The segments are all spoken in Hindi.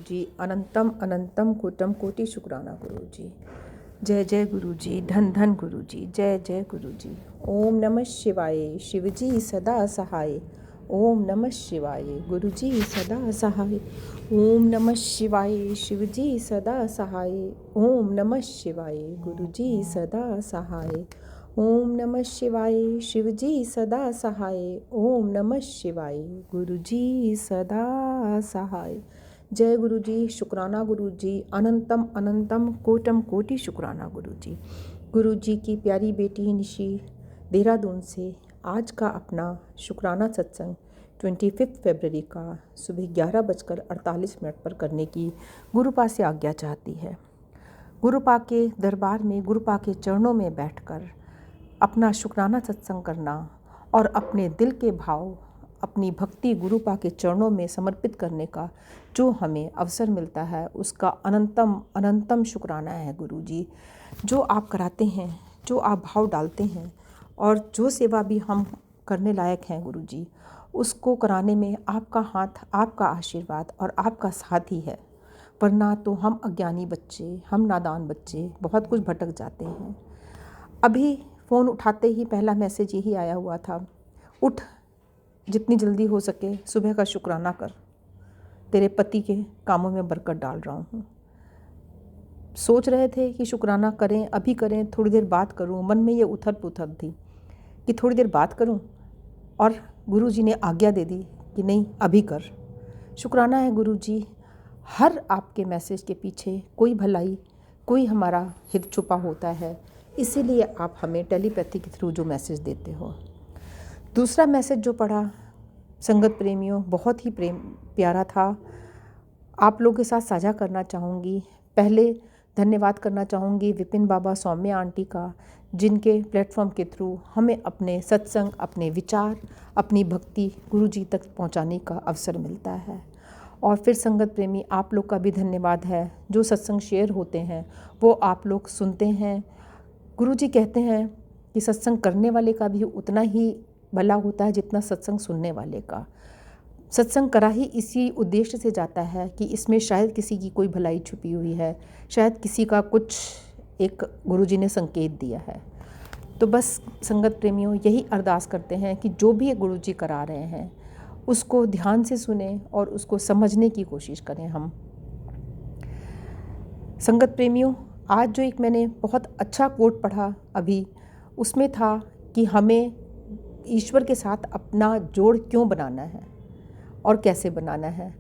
जी, अनंतम अनंतम कोटम कोटि शुक्राना गुरु जी। जय जय गुरु जी, धन धन गुरु जी, जय जय गुरु जी। ओम नमः शिवाय, शिव जी सदा सहाय। ओम नमः शिवाय, गुरु जी सदा सहाय। ओम नमः शिवाय, शिव जी सदा सहाय। ओम नमः शिवाय, गुरु जी सदा सहाय। ओम नमः शिवाय, शिव जी सदा सहाय। ओम नमः शिवाय, गुरु जी सदा सहाय। जय गुरु जी, शुक्राना गुरु जी, अनंतम अनंतम कोटम कोटि शुक्राना गुरु जी। गुरु जी की प्यारी बेटी निशी देहरादून से आज का अपना शुक्राना सत्संग 25 फरवरी का सुबह 11:48 पर करने की गुरुपा से आज्ञा चाहती है। गुरुपा के दरबार में, गुरुपा के चरणों में बैठकर अपना शुक्राना सत्संग करना और अपने दिल के भाव, अपनी भक्ति गुरुपा के चरणों में समर्पित करने का जो हमें अवसर मिलता है, उसका अनंतम अनंतम शुक्राना है गुरु जी। जो आप कराते हैं, जो आप भाव डालते हैं और जो सेवा भी हम करने लायक हैं गुरु जी, उसको कराने में आपका हाथ, आपका आशीर्वाद और आपका साथ ही है। वरना तो हम अज्ञानी बच्चे, हम नादान बच्चे बहुत कुछ भटक जाते हैं। अभी फ़ोन उठाते ही पहला मैसेज यही आया हुआ था, उठ, जितनी जल्दी हो सके सुबह का शुक्राना कर, तेरे पति के कामों में बरकत डाल रहा हूँ। सोच रहे थे कि शुक्राना करें, अभी करें, थोड़ी देर बात करूँ। मन में ये उथल पुथल थी कि थोड़ी देर बात करूँ, और गुरु जी ने आज्ञा दे दी कि नहीं, अभी कर। शुक्राना है गुरु जी, हर आपके मैसेज के पीछे कोई भलाई, कोई हमारा हित छुपा होता है, इसीलिए आप हमें टेलीपैथी के थ्रू जो मैसेज देते हो। दूसरा मैसेज जो पढ़ा संगत प्रेमियों, बहुत ही प्यारा था, आप लोगों के साथ साझा करना चाहूँगी। पहले धन्यवाद करना चाहूँगी विपिन बाबा, सौम्या आंटी का, जिनके प्लेटफॉर्म के थ्रू हमें अपने सत्संग, अपने विचार, अपनी भक्ति गुरु जी तक पहुँचाने का अवसर मिलता है। और फिर संगत प्रेमी आप लोग का भी धन्यवाद है, जो सत्संग शेयर होते हैं वो आप लोग सुनते हैं। गुरु जी कहते हैं कि सत्संग करने वाले का भी उतना ही भला होता है जितना सत्संग सुनने वाले का। सत्संग करा ही इसी उद्देश्य से जाता है कि इसमें शायद किसी की कोई भलाई छुपी हुई है, शायद किसी का कुछ एक गुरु जी ने संकेत दिया है। तो बस संगत प्रेमियों यही अरदास करते हैं कि जो भी गुरु जी करा रहे हैं उसको ध्यान से सुने और उसको समझने की कोशिश करें हम। संगत प्रेमियों, आज जो एक मैंने बहुत अच्छा कोट पढ़ा अभी, उसमें था कि हमें ईश्वर के साथ अपना जोड़ क्यों बनाना है और कैसे बनाना है।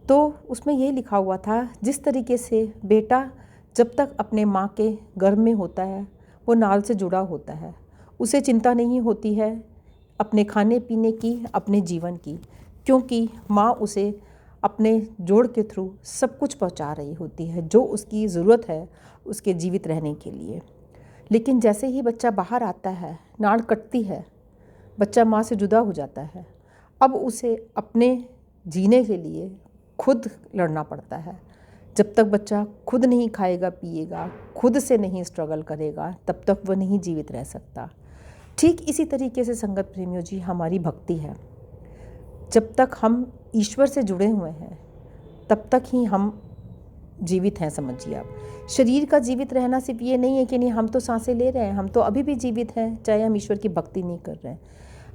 तो उसमें ये लिखा हुआ था, जिस तरीके से बेटा जब तक अपने माँ के गर्भ में होता है वो नाल से जुड़ा होता है, उसे चिंता नहीं होती है अपने खाने पीने की, अपने जीवन की, क्योंकि माँ उसे अपने जोड़ के थ्रू सब कुछ पहुँचा रही होती है जो उसकी ज़रूरत है उसके जीवित रहने के लिए। लेकिन जैसे ही बच्चा बाहर आता है, नाड़ कटती है, बच्चा माँ से जुदा हो जाता है, अब उसे अपने जीने के लिए खुद लड़ना पड़ता है। जब तक बच्चा खुद नहीं खाएगा पिएगा, खुद से नहीं स्ट्रगल करेगा, तब तक वह नहीं जीवित रह सकता। ठीक इसी तरीके से संगत प्रेमियों जी, हमारी भक्ति है। जब तक हम ईश्वर से जुड़े हुए हैं तब तक ही हम जीवित हैं, समझिए आप। शरीर का जीवित रहना सिर्फ ये नहीं है कि नहीं हम तो सांसें ले रहे हैं, हम तो अभी भी जीवित हैं, चाहे हम ईश्वर की भक्ति नहीं कर रहे हैं।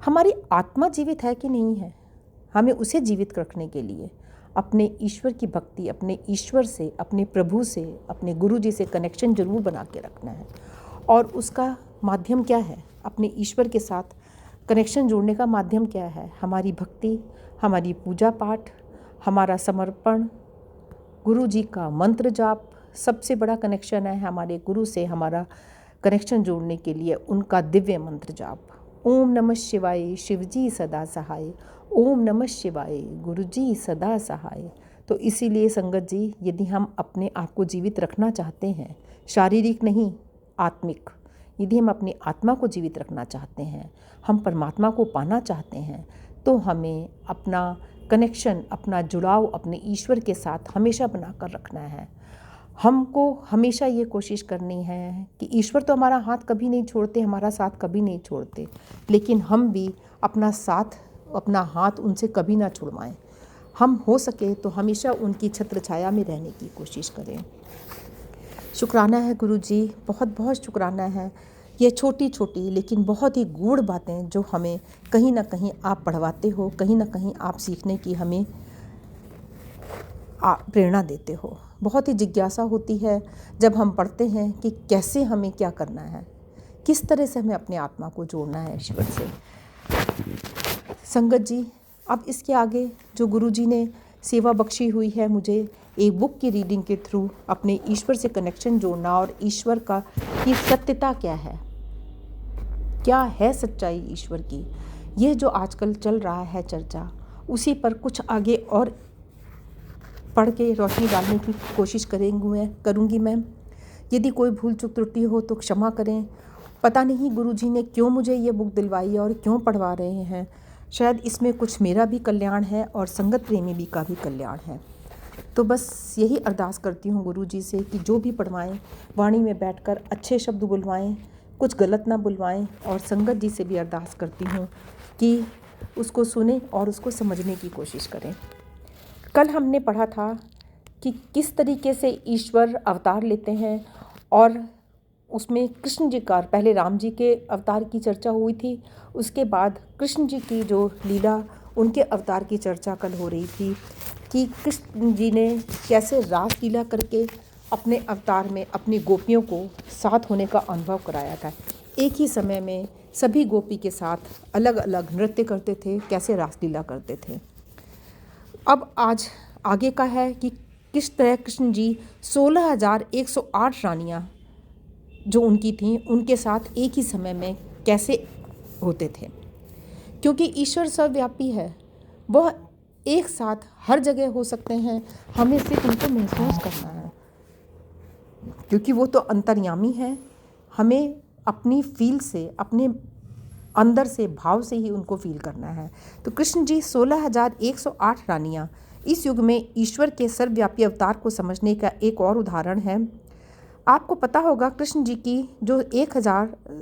हमारी आत्मा जीवित है कि नहीं है, हमें उसे जीवित रखने के लिए अपने ईश्वर की भक्ति, अपने ईश्वर से, अपने प्रभु से, अपने गुरु जी से कनेक्शन जरूर बना के रखना है। और उसका माध्यम क्या है? अपने ईश्वर के साथ कनेक्शन जोड़ने का माध्यम क्या है? हमारी भक्ति, हमारी पूजा पाठ, हमारा समर्पण, गुरु जी का मंत्र जाप सबसे बड़ा कनेक्शन है हमारे गुरु से। हमारा कनेक्शन जोड़ने के लिए उनका दिव्य मंत्र जाप, ओम नमः शिवाय, शिव जी सदा सहाय। ओम नमः शिवाय, गुरु जी सदा सहाय। तो इसीलिए संगत जी, यदि हम अपने आप को जीवित रखना चाहते हैं, शारीरिक नहीं आत्मिक, यदि हम अपनी आत्मा को जीवित रखना चाहते हैं, हम परमात्मा को पाना चाहते हैं, तो हमें अपना कनेक्शन, अपना जुड़ाव अपने ईश्वर के साथ हमेशा बनाकर रखना है। हमको हमेशा ये कोशिश करनी है कि ईश्वर तो हमारा हाथ कभी नहीं छोड़ते, हमारा साथ कभी नहीं छोड़ते, लेकिन हम भी अपना साथ, अपना हाथ उनसे कभी ना छुड़वाएं। हम हो सके तो हमेशा उनकी छत्र छाया में रहने की कोशिश करें। शुक्राना है गुरु जी, बहुत बहुत शुक्राना है। ये छोटी छोटी लेकिन बहुत ही गूढ़ बातें जो हमें कहीं ना कहीं आप पढ़वाते हो, कहीं ना कहीं आप सीखने की हमें प्रेरणा देते हो। बहुत ही जिज्ञासा होती है जब हम पढ़ते हैं कि कैसे हमें क्या करना है, किस तरह से हमें अपने आत्मा को जोड़ना है ईश्वर से। संगत जी, अब इसके आगे जो गुरु जी ने सेवा बख्शी हुई है मुझे एक बुक की रीडिंग के थ्रू अपने ईश्वर से कनेक्शन जोड़ना और ईश्वर का की सत्यता क्या है सच्चाई ईश्वर की, ये जो आजकल चल रहा है चर्चा, उसी पर कुछ आगे और पढ़ के रोशनी डालने की कोशिश करूँगी मैं। यदि कोई भूल चूक त्रुटि हो तो क्षमा करें। पता नहीं गुरुजी ने क्यों मुझे ये बुक दिलवाई और क्यों पढ़वा रहे हैं। शायद इसमें कुछ मेरा भी कल्याण है और संगत प्रेमी भी का भी कल्याण है। तो बस यही अरदास करती हूँ गुरुजी से कि जो भी पढ़वाएं वाणी में बैठकर अच्छे शब्द बुलवाएं, कुछ गलत ना बुलवाएं। और संगत जी से भी अरदास करती हूँ कि उसको सुने और उसको समझने की कोशिश करें। कल हमने पढ़ा था कि किस तरीके से ईश्वर अवतार लेते हैं और उसमें कृष्ण जी का, पहले राम जी के अवतार की चर्चा हुई थी, उसके बाद कृष्ण जी की जो लीला, उनके अवतार की चर्चा कल हो रही थी कि कृष्ण जी ने कैसे रास लीला करके अपने अवतार में अपनी गोपियों को साथ होने का अनुभव कराया था। एक ही समय में सभी गोपी के साथ अलग अलग नृत्य करते थे, कैसे रास लीला करते थे। अब आज आगे का है कि किस तरह कृष्ण जी 16,108 रानियाँ जो उनकी थीं उनके साथ एक ही समय में कैसे होते थे। क्योंकि ईश्वर सर्वव्यापी है, वह एक साथ हर जगह हो सकते हैं, हमें सिर्फ उनको महसूस करना है। क्योंकि वो तो अंतर्यामी है, हमें अपनी फील से, अपने अंदर से, भाव से ही उनको फील करना है। तो कृष्ण जी 16,108 रानियाँ इस युग में ईश्वर के सर्वव्यापी अवतार को समझने का एक और उदाहरण है। आपको पता होगा कृष्ण जी की जो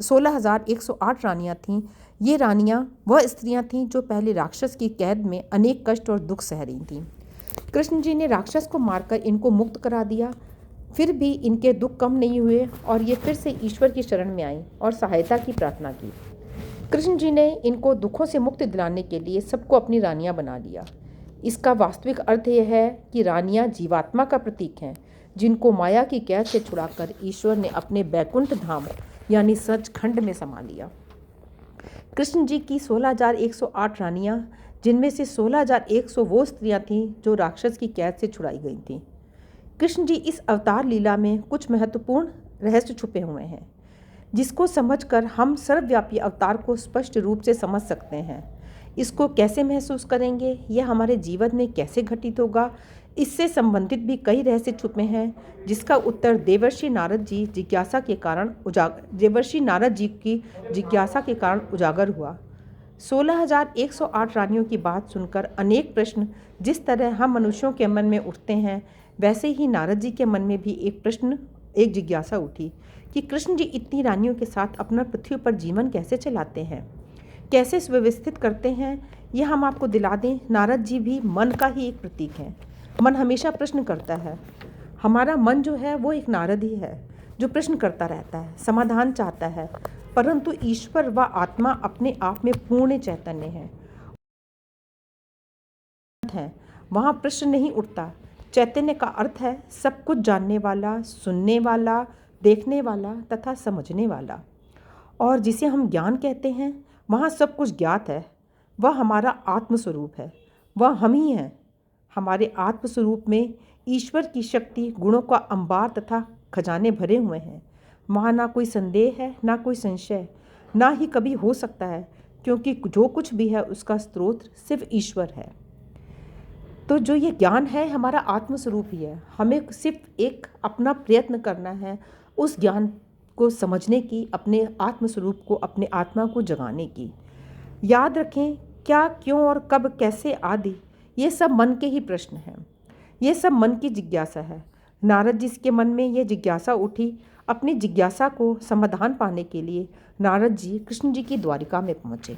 16,108 रानियाँ थीं, ये रानियाँ वह स्त्रियाँ थीं जो पहले राक्षस की कैद में अनेक कष्ट और दुख सह रही थीं। कृष्ण जी ने राक्षस को मारकर इनको मुक्त करा दिया, फिर भी इनके दुख कम नहीं हुए और ये फिर से ईश्वर की शरण में आईं और सहायता की प्रार्थना की। कृष्ण जी ने इनको दुखों से मुक्ति दिलाने के लिए सबको अपनी रानियां बना लिया। इसका वास्तविक अर्थ यह है कि रानियां जीवात्मा का प्रतीक हैं, जिनको माया की कैद से छुड़ाकर ईश्वर ने अपने बैकुंठ धाम यानी सचखंड में समा लिया। कृष्ण जी की 16,108 रानियां, जिनमें से 16,100 वो स्त्रियां थीं जो राक्षस की कैद से छुड़ाई गई थीं। कृष्ण जी इस अवतार लीला में कुछ महत्वपूर्ण रहस्य छुपे हुए हैं, जिसको समझकर हम सर्वव्यापी अवतार को स्पष्ट रूप से समझ सकते हैं। इसको कैसे महसूस करेंगे, यह हमारे जीवन में कैसे घटित होगा, इससे संबंधित भी कई रहस्य छुपे हैं, जिसका उत्तर देवर्षि नारद जी की जिज्ञासा के कारण उजागर हुआ। 16,108 रानियों की बात सुनकर अनेक प्रश्न जिस तरह हम मनुष्यों के मन में उठते हैं, वैसे ही नारद जी के मन में भी एक जिज्ञासा उठी कि कृष्ण जी इतनी रानियों के साथ अपना पृथ्वी पर जीवन कैसे चलाते हैं, कैसे सुव्यवस्थित करते हैं। यह हम आपको दिला दें, नारद जी भी मन का ही एक प्रतीक है। मन हमेशा प्रश्न करता है। हमारा मन जो है वो एक नारद ही है जो प्रश्न करता रहता है, समाधान चाहता है, परंतु ईश्वर व आत्मा अपने आप में पूर्ण चैतन्य है, वहाँ प्रश्न नहीं उठता। चैतन्य का अर्थ है सब कुछ जानने वाला, सुनने वाला, देखने वाला तथा समझने वाला। और जिसे हम ज्ञान कहते हैं, वहाँ सब कुछ ज्ञात है, वह हमारा आत्मस्वरूप है, वह हम ही हैं। हमारे आत्मस्वरूप में ईश्वर की शक्ति, गुणों का अंबार तथा खजाने भरे हुए हैं। वहाँ ना कोई संदेह है, ना कोई संशय, ना ही कभी हो सकता है, क्योंकि जो कुछ भी है उसका स्रोत सिर्फ ईश्वर है। तो जो ये ज्ञान है हमारा आत्मस्वरूप ही है। हमें सिर्फ एक अपना प्रयत्न करना है उस ज्ञान को समझने की, अपने आत्मस्वरूप को, अपने आत्मा को जगाने की। याद रखें, क्या, क्यों और कब, कैसे आदि ये सब मन के ही प्रश्न हैं, ये सब मन की जिज्ञासा है। नारद जी के मन में ये जिज्ञासा उठी। अपनी जिज्ञासा को समाधान पाने के लिए नारद जी कृष्ण जी की द्वारिका में पहुँचे।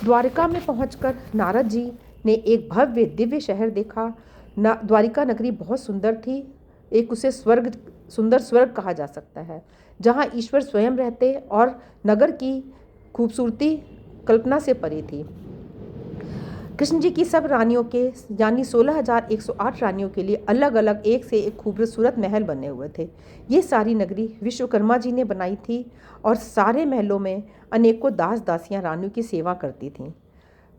द्वारिका में पहुंचकर नारद जी ने एक भव्य दिव्य शहर देखा। द्वारिका नगरी बहुत सुंदर थी, एक उसे सुंदर स्वर्ग कहा जा सकता है, जहाँ ईश्वर स्वयं रहते और नगर की खूबसूरती कल्पना से परे थी। कृष्ण जी की सब रानियों के यानी 16,108 रानियों के लिए अलग अलग एक से एक खूबसूरत महल बने हुए थे। ये सारी नगरी विश्वकर्मा जी ने बनाई थी और सारे महलों में अनेकों दास दासियां रानियों की सेवा करती थीं।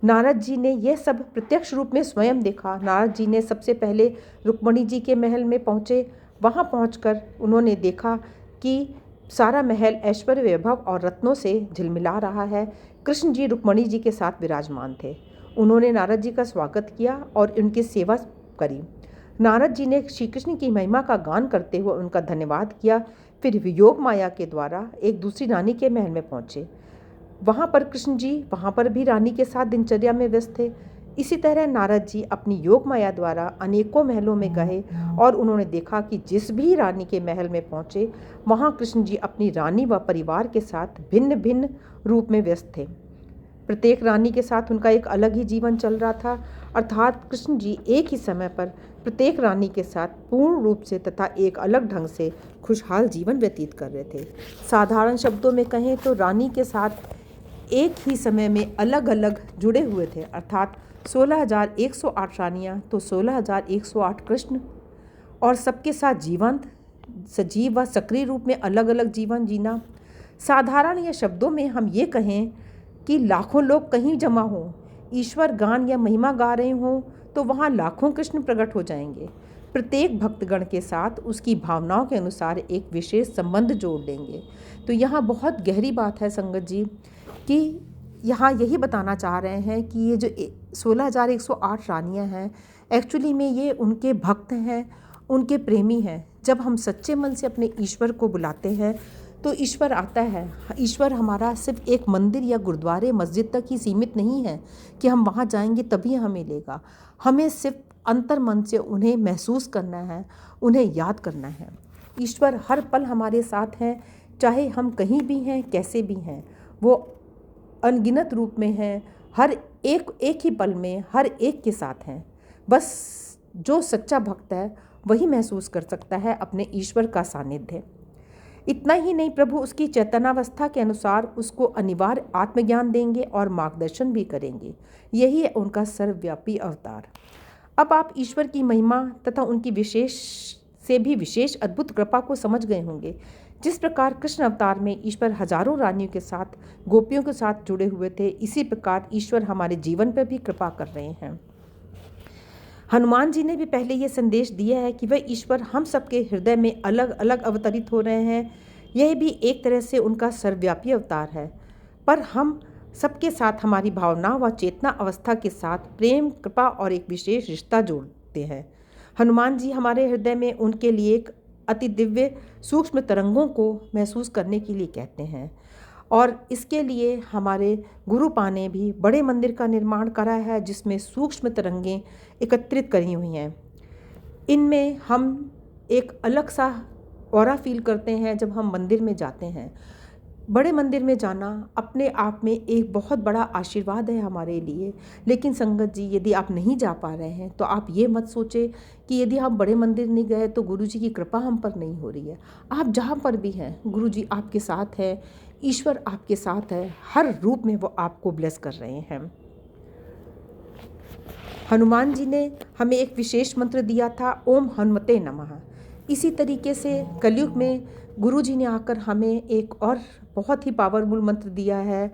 नारद जी ने यह सब प्रत्यक्ष रूप में स्वयं देखा। नारद जी ने सबसे पहले रुक्मणी जी के महल में पहुँचे। वहाँ पहुँचकर उन्होंने देखा कि सारा महल ऐश्वर्य वैभव और रत्नों से झिलमिला रहा है। कृष्ण जी रुक्मणी जी के साथ विराजमान थे। उन्होंने नारद जी का स्वागत किया और उनकी सेवा करी। नारद जी ने श्री कृष्ण की महिमा का गान करते हुए उनका धन्यवाद किया। फिर योग माया के द्वारा एक दूसरी रानी के महल में पहुँचे। वहाँ पर कृष्ण जी वहाँ पर भी रानी के साथ दिनचर्या में व्यस्त थे। इसी तरह नारद जी अपनी योग माया द्वारा अनेकों महलों में गए और उन्होंने देखा कि जिस भी रानी के महल में पहुँचे वहाँ कृष्ण जी अपनी रानी व परिवार के साथ भिन्न भिन्न रूप में व्यस्त थे। प्रत्येक रानी के साथ उनका एक अलग ही जीवन चल रहा था, अर्थात कृष्ण जी एक ही समय पर प्रत्येक रानी के साथ पूर्ण रूप से तथा एक अलग ढंग से खुशहाल जीवन व्यतीत कर रहे थे। साधारण शब्दों में कहें तो रानी के साथ एक ही समय में अलग अलग जुड़े हुए थे, अर्थात 16,108 रानियाँ तो 16,108 कृष्ण, और सबके साथ जीवंत सजीव व सक्रिय रूप में अलग अलग जीवन जीना। साधारण या शब्दों में हम ये कहें कि लाखों लोग कहीं जमा हों, ईश्वर गान या महिमा गा रहे हों तो वहाँ लाखों कृष्ण प्रकट हो जाएंगे। प्रत्येक भक्तगण के साथ उसकी भावनाओं के अनुसार एक विशेष संबंध जोड़ लेंगे। तो यहाँ बहुत गहरी बात है संगत जी कि यहाँ यही बताना चाह रहे हैं कि ये जो 16,108 रानियाँ हैं एक्चुअली में ये उनके भक्त हैं, उनके प्रेमी हैं। जब हम सच्चे मन से अपने ईश्वर को बुलाते हैं तो ईश्वर आता है। ईश्वर हमारा सिर्फ एक मंदिर या गुरुद्वारे मस्जिद तक ही सीमित नहीं है कि हम वहाँ जाएंगे तभी हमें मिलेगा। हमें सिर्फ अंतर मन से उन्हें महसूस करना है, उन्हें याद करना है। ईश्वर हर पल हमारे साथ हैं, चाहे हम कहीं भी हैं, कैसे भी हैं। वो अनगिनत रूप में हैं, हर एक ही पल में हर एक के साथ हैं। बस जो सच्चा भक्त है वही महसूस कर सकता है अपने ईश्वर का सानिध्य। इतना ही नहीं, प्रभु उसकी चैतन्यावस्था के अनुसार उसको अनिवार्य आत्मज्ञान देंगे और मार्गदर्शन भी करेंगे। यही है उनका सर्वव्यापी अवतार। अब आप ईश्वर की महिमा तथा उनकी विशेष अद्भुत कृपा को समझ गए होंगे। जिस प्रकार कृष्ण अवतार में ईश्वर हजारों रानियों के साथ गोपियों के साथ जुड़े हुए थे, इसी प्रकार ईश्वर हमारे जीवन पर भी कृपा कर रहे हैं। हनुमान जी ने भी पहले ये संदेश दिया है कि वह ईश्वर हम सबके हृदय में अलग अलग अवतरित हो रहे हैं। यह भी एक तरह से उनका सर्वव्यापी अवतार है, पर हम सबके साथ हमारी भावना व चेतना अवस्था के साथ प्रेम, कृपा और एक विशेष रिश्ता जोड़ते हैं। हनुमान जी हमारे हृदय में उनके लिए एक अति दिव्य सूक्ष्म तरंगों को महसूस करने के लिए कहते हैं, और इसके लिए हमारे गुरुपा ने भी बड़े मंदिर का निर्माण करा है जिसमें सूक्ष्म तरंगें एकत्रित करी हुई हैं। इनमें हम एक अलग सा ऑरा फील करते हैं जब हम मंदिर में जाते हैं। बड़े मंदिर में जाना अपने आप में एक बहुत बड़ा आशीर्वाद है हमारे लिए। लेकिन संगत जी, यदि आप नहीं जा पा रहे हैं तो आप ये मत सोचें कि यदि हम बड़े मंदिर नहीं गए तो गुरु जी की कृपा हम पर नहीं हो रही है। आप जहाँ पर भी हैं, गुरु जी आपके साथ है, ईश्वर आपके साथ है, हर रूप में वो आपको ब्लेस कर रहे हैं। हनुमान जी ने हमें एक विशेष मंत्र दिया था, ओम हनुमते नमः। इसी तरीके से कलयुग में गुरु जी ने आकर हमें एक और बहुत ही पावरफुल मंत्र दिया है,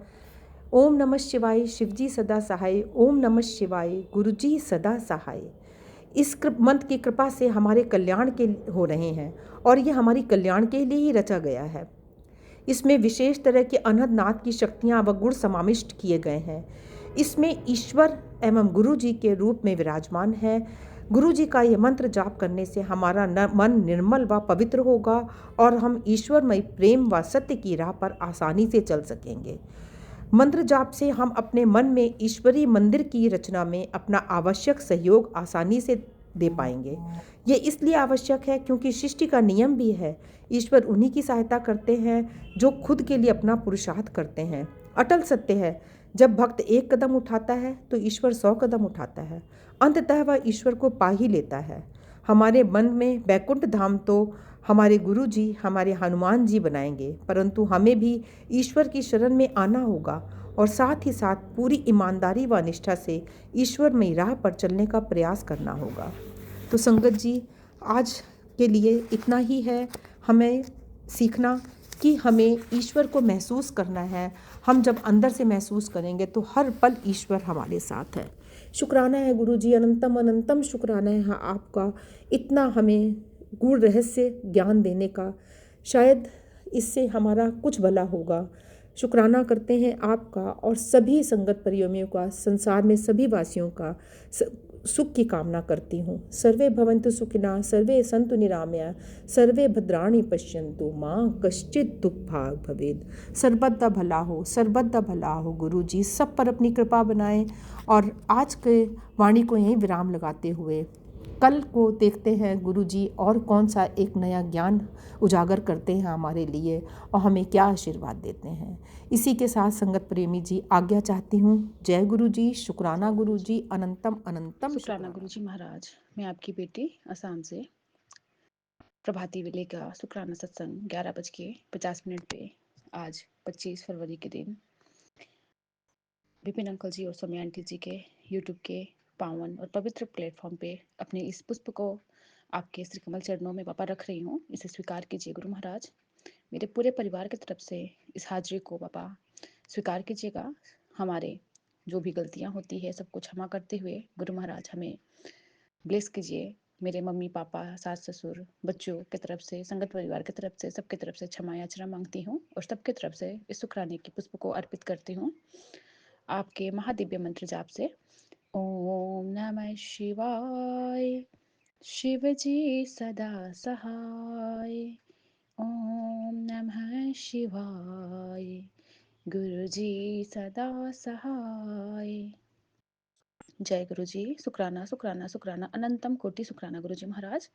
ओम नमः शिवाय, शिवजी सदा सहाय, ओम नमः शिवाय, गुरु जी सदा सहाय। इस मंत्र की कृपा से हमारे कल्याण के हो रहे हैं और ये हमारी कल्याण के लिए ही रचा गया है। इसमें विशेष तरह के अनहद नाद की शक्तियाँ व गुण समाविष्ट किए गए हैं। इसमें ईश्वर एवं गुरु जी के रूप में विराजमान है। गुरु जी का यह मंत्र जाप करने से हमारा मन निर्मल व पवित्र होगा और हम ईश्वरमय प्रेम व सत्य की राह पर आसानी से चल सकेंगे। मंत्र जाप से हम अपने मन में ईश्वरीय मंदिर की रचना में अपना आवश्यक सहयोग आसानी से दे पाएंगे। ये इसलिए आवश्यक है क्योंकि सृष्टि का नियम भी है, ईश्वर उन्हीं की सहायता करते हैं जो खुद के लिए अपना पुरुषार्थ करते हैं। अटल सत्य है, जब भक्त एक कदम उठाता है तो ईश्वर 100 कदम उठाता है। अंततः वह ईश्वर को पा ही लेता है। हमारे मन में बैकुंठ धाम तो हमारे गुरु जी, हमारे हनुमान जी बनाएंगे, परंतु हमें भी ईश्वर की शरण में आना होगा और साथ ही साथ पूरी ईमानदारी व निष्ठा से ईश्वरमयी राह पर चलने का प्रयास करना होगा। तो संगत जी, आज के लिए इतना ही है। हमें सीखना कि हमें ईश्वर को महसूस करना है। हम जब अंदर से महसूस करेंगे तो हर पल ईश्वर हमारे साथ है। शुक्राना है गुरु जी, अनंतम अनंतम शुक्राना है आपका, इतना हमें गूढ़ रहस्य ज्ञान देने का। शायद इससे हमारा कुछ भला होगा। शुक्राना करते हैं आपका और सभी संगत परियोमियों का, संसार में सभी वासियों का सुख की कामना करती हूँ। सर्वे भवन्तु सुखिनः, सर्वे सन्तु निरामया, सर्वे भद्राणि पश्यन्तु, माँ कश्चित् दुख भाग भवेद। सर्वदा भला हो, सर्वदा भला हो गुरु जी, सब पर अपनी कृपा बनाएं। और आज के वाणी को यहीं विराम लगाते हुए कल को देखते हैं गुरु जी और कौन सा एक नया ज्ञान उजागर करते हैं हमारे लिए और हमें क्या आशीर्वाद देते हैं। इसी के साथ संगत प्रेमी जी आज्ञा चाहती हूँ। जय गुरु जी, शुक्राना गुरु जी, अनंतम अनंतम शुक्राना गुरु जी महाराज। मैं आपकी बेटी असम से। प्रभाती वेले का शुक्राना सत्संग 11:50 पे आज 25 फरवरी के दिन विपिन अंकल जी और सौम्या आंटी जी के यूट्यूब के पावन और पवित्र प्लेटफॉर्म पे अपने इस पुष्प को आपके श्री कमल चरणों में पापा रख रही हूँ। इसे स्वीकार कीजिए गुरु महाराज। मेरे पूरे परिवार की तरफ से इस हाजिरी को पापा स्वीकार कीजिएगा। हमारे जो भी गलतियाँ होती है सबको क्षमा करते हुए गुरु महाराज हमें ब्लेस कीजिए। मेरे मम्मी पापा, सास ससुर, बच्चों की तरफ से, संगत परिवार की तरफ से, सबकी तरफ से क्षमा याचना मांगती हूँ और सबकी तरफ से इस शुक्राने के पुष्प को अर्पित करती हूँ आपके महादिव्य मंत्र जाप से। ओम नमः शिवाय, शिव जी सदा सहाय। ओम नमः शिवाय, गुरु जी सदा सहाय। जय गुरु जी। शुक्राना शुक्राना शुक्राना, अनंतम कोटि शुक्राना गुरु जी महाराज।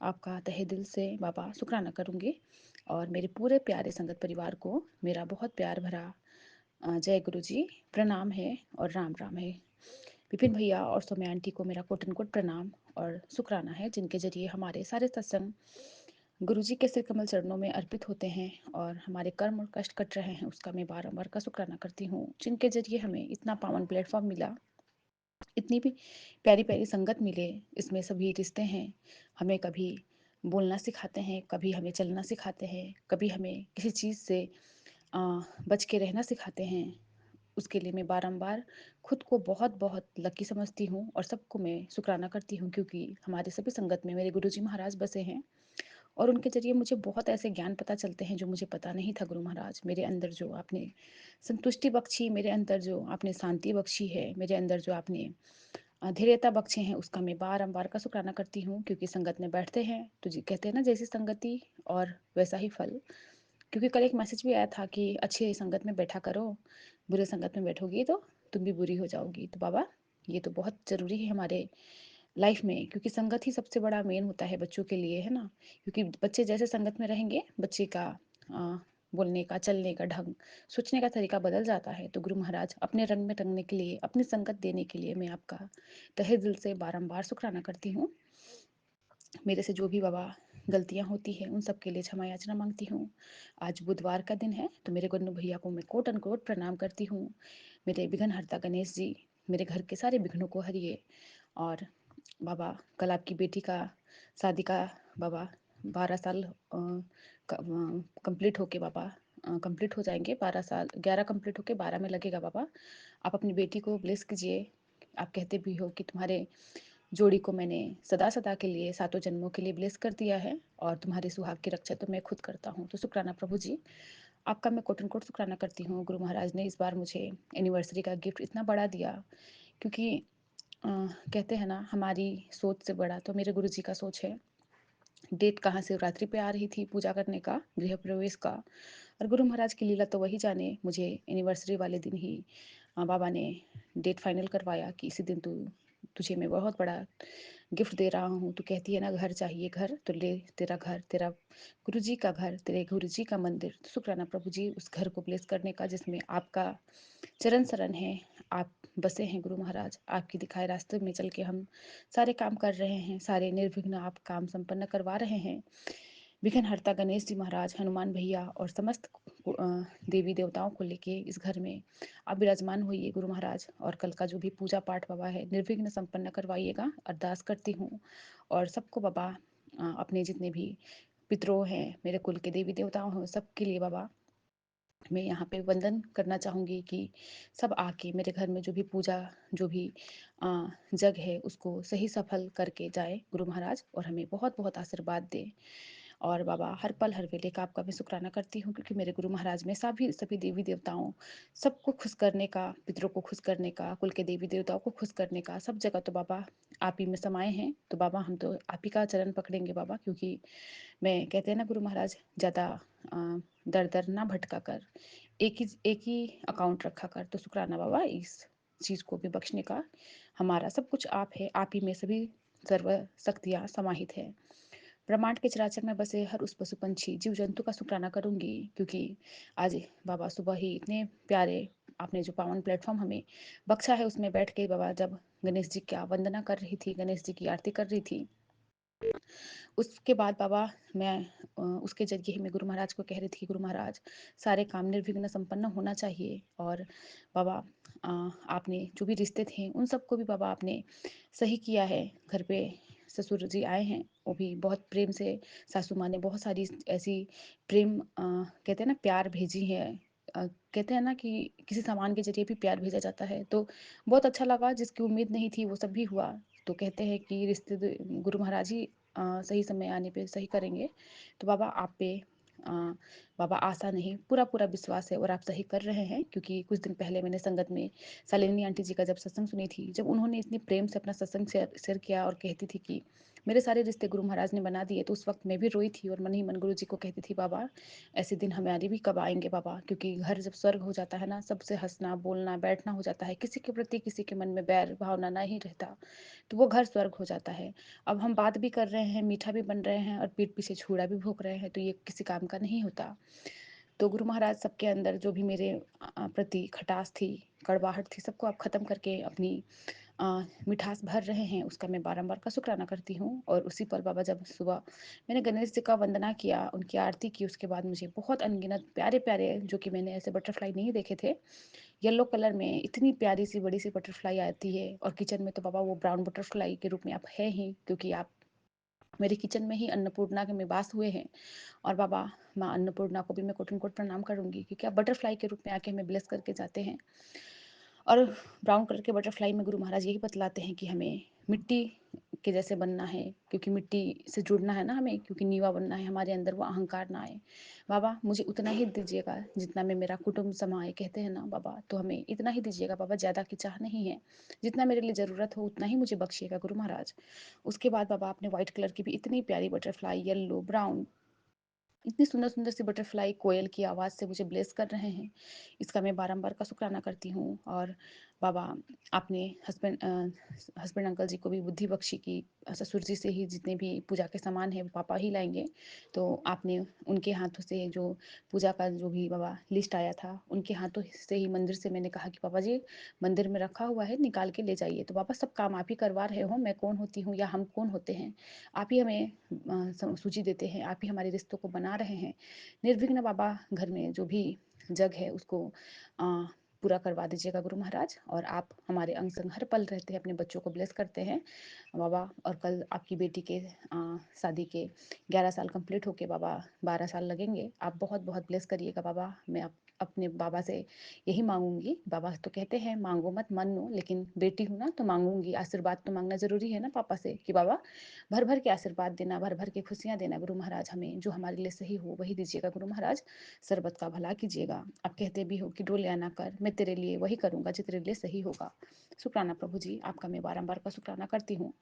आपका तहे दिल से बाबा शुक्राना करूंगी और मेरे पूरे प्यारे संगत परिवार को मेरा बहुत प्यार भरा जय गुरु जी प्रणाम है और राम राम है। विपिन भैया और सौम्या आंटी को मेरा कोटन कोट प्रणाम और शुक्राना है, जिनके जरिए हमारे सारे सत्संग गुरु जी के सिर कमल चरणों में अर्पित होते हैं और हमारे कर्म और कष्ट कट रहे हैं, उसका मैं बारंबार का शुक्राना करती हूँ, जिनके जरिए हमें इतना पावन प्लेटफॉर्म मिला, इतनी भी प्यारी प्यारी संगत मिले। इसमें सभी रिश्ते हैं, हमें कभी बोलना सिखाते हैं, कभी हमें चलना सिखाते हैं, कभी हमें किसी चीज़ से बच के रहना सिखाते हैं। उसके लिए मैं बारंबार खुद को बहुत बहुत लकी समझती हूँ और सबको मैं शुक्राना करती हूँ, क्योंकि हमारे सभी संगत में मेरे गुरुजी महाराज बसे हैं और उनके जरिए मुझे बहुत ऐसे ज्ञान पता चलते हैं जो मुझे पता नहीं था। गुरु महाराज, मेरे अंदर जो आपने संतुष्टि बख्शी, मेरे अंदर जो आपने शांति बख्शी है, मेरे अंदर जो आपने धैर्यता बख्शे हैं, उसका मैं बारंबार का शुक्राना करती हूँ। क्योंकि संगत में बैठते हैं तो जी कहते हैं ना, जैसी संगति और वैसा ही फल। क्योंकि कल एक मैसेज भी आया था कि अच्छी संगत में बैठा करो, बुरे संगत में बैठोगी तो तुम भी बुरी हो जाओगी। तो बाबा, ये तो बहुत ज़रूरी है हमारे लाइफ में, क्योंकि संगत ही सबसे बड़ा मेन होता है बच्चों के लिए, है ना। क्योंकि बच्चे जैसे संगत में रहेंगे, बच्चे का बोलने का, चलने का ढंग, सोचने का तरीका बदल जाता है। तो गुरु महाराज, अपने रंग में रंगने के लिए, अपनी संगत देने के लिए मैं आपका तहे दिल से बारंबार शुक्राना करती हूँ। मेरे से जो भी बाबा गलतियाँ होती हैं उन सब के लिए क्षमा याचना मांगती हूँ। आज बुधवार का दिन है तो मेरे गन्नू भैया को मैं कोट अनकोट प्रणाम करती हूँ। मेरे विघ्न हरता गणेश जी मेरे घर के सारे विघ्नों को हरिए। और बाबा, कल आपकी बेटी का शादी का बाबा 12 साल कंप्लीट होके बाबा कंप्लीट हो जाएंगे। 12 साल, 11 कंप्लीट होके 12 में लगेगा बाबा। आप अपनी बेटी को ब्लेस कीजिए। आप कहते भी हो कि तुम्हारे जोड़ी को मैंने सदा सदा के लिए, सातों जन्मों के लिए ब्लेस कर दिया है और तुम्हारे सुहाग की रक्षा तो मैं खुद करता हूँ। तो शुक्राना प्रभु जी, आपका मैं कोटन कोट शुक्राना करती हूँ। गुरु महाराज ने इस बार मुझे एनिवर्सरी का गिफ्ट इतना बड़ा दिया, क्योंकि कहते हैं ना, हमारी सोच से बड़ा तो मेरे गुरु जी का सोच है। डेट कहाँ शिवरात्रि पे आ रही थी पूजा करने का, गृह प्रवेश का, और गुरु महाराज की लीला तो वही जाने, मुझे एनिवर्सरी वाले दिन ही बाबा ने डेट फाइनल करवाया कि इसी दिन तू तुझे मैं बहुत बड़ा गिफ्ट दे रहा हूँ। तू कहती है ना घर चाहिए घर, तो ले तेरा घर, तेरा गुरुजी का घर, तेरे गुरुजी का मंदिर। तो शुक्राना प्रभु जी उस घर को ब्लेस करने का जिसमें आपका चरण शरण है। आप बसे हैं गुरु महाराज, आपके दिखाए रास्ते में चल के हम सारे काम कर रहे हैं, सारे निर्विघ्न आप काम संपन्न करवा रहे हैं। विघ्नहर्ता गणेश जी महाराज, हनुमान भैया और समस्त देवी देवताओं को लेके इस घर में आप विराजमान होइए गुरु महाराज। और कल का जो भी पूजा पाठ बाबा है निर्विघ्न संपन्न करवाइएगा, अरदास करती हूँ। और सबको बाबा अपने जितने भी पितरों हैं, मेरे कुल के देवी देवताओं हैं, सबके लिए बाबा मैं यहाँ पे वंदन करना चाहूँगी कि सब आके मेरे घर में जो भी पूजा, जो भी जग है उसको सही सफल करके जाए गुरु महाराज, और हमें बहुत बहुत आशीर्वाद दे। और बाबा हर पल हर वेले का आपका मैं शुक्राना करती हूँ, क्योंकि मेरे गुरु महाराज में सभी सभी देवी देवताओं, सबको खुश करने का, पितरों को खुश करने का, कुल के देवी देवताओं को खुश करने का, सब जगह तो बाबा आप ही में समाये हैं। तो बाबा हम तो आप ही का चरण पकड़ेंगे बाबा, क्योंकि मैं कहते हैं ना गुरु महाराज, ज़्यादा दर दर ना भटका कर एक ही अकाउंट रखा कर। तो शुक्राना बाबा इस चीज़ को भी बख्शने का। हमारा सब कुछ आप है, आप ही में सभी सर्व शक्तियाँ समाहित है। ब्रह्मांड के चराचर में बसे हर उस पशु पंछी जीव जंतु का शुक्राना करूंगी, क्योंकि आज बाबा सुबह ही इतने प्यारे आपने जो पावन प्लेटफॉर्म हमें बख्शा है, उसमें बैठ के बाबा जब गणेश जी की वंदना कर रही थी, गणेश जी की आरती कर रही थी, उसके बाद बाबा मैं उसके जरिए ही मैं गुरु महाराज को कह रही थी, गुरु महाराज सारे काम निर्विघ्न संपन्न होना चाहिए। और बाबा आपने जो भी रिश्ते थे उन सबको भी बाबा आपने सही किया है। घर पे ससुर जी आए हैं, वो भी बहुत प्रेम से, सासू माँ ने बहुत सारी ऐसी प्रेम कहते हैं ना प्यार भेजी है। कहते हैं ना कि किसी सामान के जरिए भी प्यार भेजा जाता है, तो बहुत अच्छा लगा, जिसकी उम्मीद नहीं थी वो सब भी हुआ। तो कहते हैं कि रिश्ते गुरु महाराज ही सही समय आने पे सही करेंगे। तो बाबा आप पे अ, बाबा आशा नहीं, पूरा पूरा विश्वास है, और आप सही कर रहे हैं। क्योंकि कुछ दिन पहले मैंने संगत में शालिनी आंटी जी का जब सत्संग सुनी थी, जब उन्होंने इतनी प्रेम से अपना सत्संग शेयर किया और कहती थी कि मेरे सारे रिश्ते गुरु महाराज ने बना दिए, तो उस वक्त मैं भी रोई थी और मन ही मन गुरु जी को कहती थी, बाबा ऐसे दिन हमारे भी कब आएंगे बाबा। क्योंकि घर जब स्वर्ग हो जाता है ना, सबसे हंसना बोलना बैठना हो जाता है, किसी के प्रति किसी के मन में बैर भावना नहीं रहता, तो वो घर स्वर्ग हो जाता है। अब हम बात भी कर रहे हैं, मीठा भी बन रहे हैं, और पीठ पीछे छुरा भी भोंक रहे हैं, तो ये किसी काम का नहीं होता। तो गुरु महाराज सबके अंदर जो भी मेरे प्रति खटास थी, कड़वाहट थी, सबको आप ख़त्म करके अपनी मिठास भर रहे हैं, उसका मैं बारंबार का शुक्राना करती हूँ। और उसी पर बाबा जब सुबह मैंने गणेश जी का वंदना किया, उनकी आरती की, उसके बाद मुझे बहुत अनगिनत प्यारे प्यारे, जो कि मैंने ऐसे बटरफ्लाई नहीं देखे थे, येलो कलर में इतनी प्यारी सी बड़ी सी बटरफ्लाई आती है। और किचन में तो बाबा वो ब्राउन बटरफ्लाई के रूप में आप है ही, क्योंकि आप मेरे किचन में ही अन्नपूर्णा के में वास हुए हैं। और बाबा माँ अन्नपूर्णा को भी मैं कोटन कोट प्रणाम करूंगी, क्योंकि आप बटरफ्लाई के रूप में आके हमें ब्लेस करके जाते हैं। और ब्राउन कलर के बटरफ्लाई में गुरु महाराज यही बतलाते हैं कि हमें मिट्टी के जैसे बनना है, क्योंकि मिट्टी से जुड़ना है ना हमें, क्योंकि नीवा बनना है, हमारे अंदर वो अहंकार ना आए। बाबा मुझे उतना ही दीजिएगा जितना में मेरा कुटुंब समाए, कहते हैं ना बाबा, तो हमें इतना ही दीजिएगा बाबा, ज़्यादा की चाह नहीं है। जितना मेरे लिए ज़रूरत हो उतना ही मुझे बख्शिएगा गुरु महाराज। उसके बाद बाबा आपने व्हाइट कलर की भी इतनी प्यारी बटरफ्लाई, येलो ब्राउन, इतनी सुंदर सुंदर सी बटरफ्लाई कोयल की आवाज़ से मुझे ब्लेस कर रहे हैं, इसका मैं बारंबार का शुक्राना करती हूँ। और बाबा आपने हस्बैंड अंकल जी को भी बुद्धि बख्शी कि ससुर जी से ही जितने भी पूजा के सामान है वो पापा ही लाएंगे। तो आपने उनके हाथों से जो पूजा का जो भी बाबा लिस्ट आया था, उनके हाथों से ही मंदिर से मैंने कहा कि पापा जी मंदिर में रखा हुआ है, निकाल के ले जाइए। तो बाबा सब काम आप ही करवा रहे हो, मैं कौन होती हूँ या हम कौन होते हैं, आप ही हमें सूची देते हैं, आप ही हमारे रिश्तों को बना रहे हैं। निर्विघ्न बाबा घर में जो भी जग है उसको पूरा करवा दीजिएगा गुरु महाराज। और आप हमारे अंग संग हर पल रहते हैं, अपने बच्चों को ब्लेस करते हैं बाबा। और कल आपकी बेटी के शादी के 11 साल कंप्लीट होके बाबा 12 साल लगेंगे, आप बहुत बहुत ब्लेस करिएगा बाबा। मैं अपने बाबा से यही मांगूंगी, बाबा तो कहते हैं मांगो मत मानो, लेकिन बेटी हूँ ना तो मांगूंगी, आशीर्वाद तो मांगना जरूरी है ना पापा से, कि बाबा भर भर के आशीर्वाद देना, भर भर के खुशियाँ देना गुरु महाराज, हमें जो हमारे लिए सही हो वही दीजिएगा गुरु महाराज। सर्वत का भला कीजिएगा। आप कहते भी हो कि डोले आना कर, मैं तेरे लिए वही करूँगा जो तेरे लिए सही होगा। शुक्राना प्रभु जी, आपका मैं बारंबार का शुक्राना करती हूँ।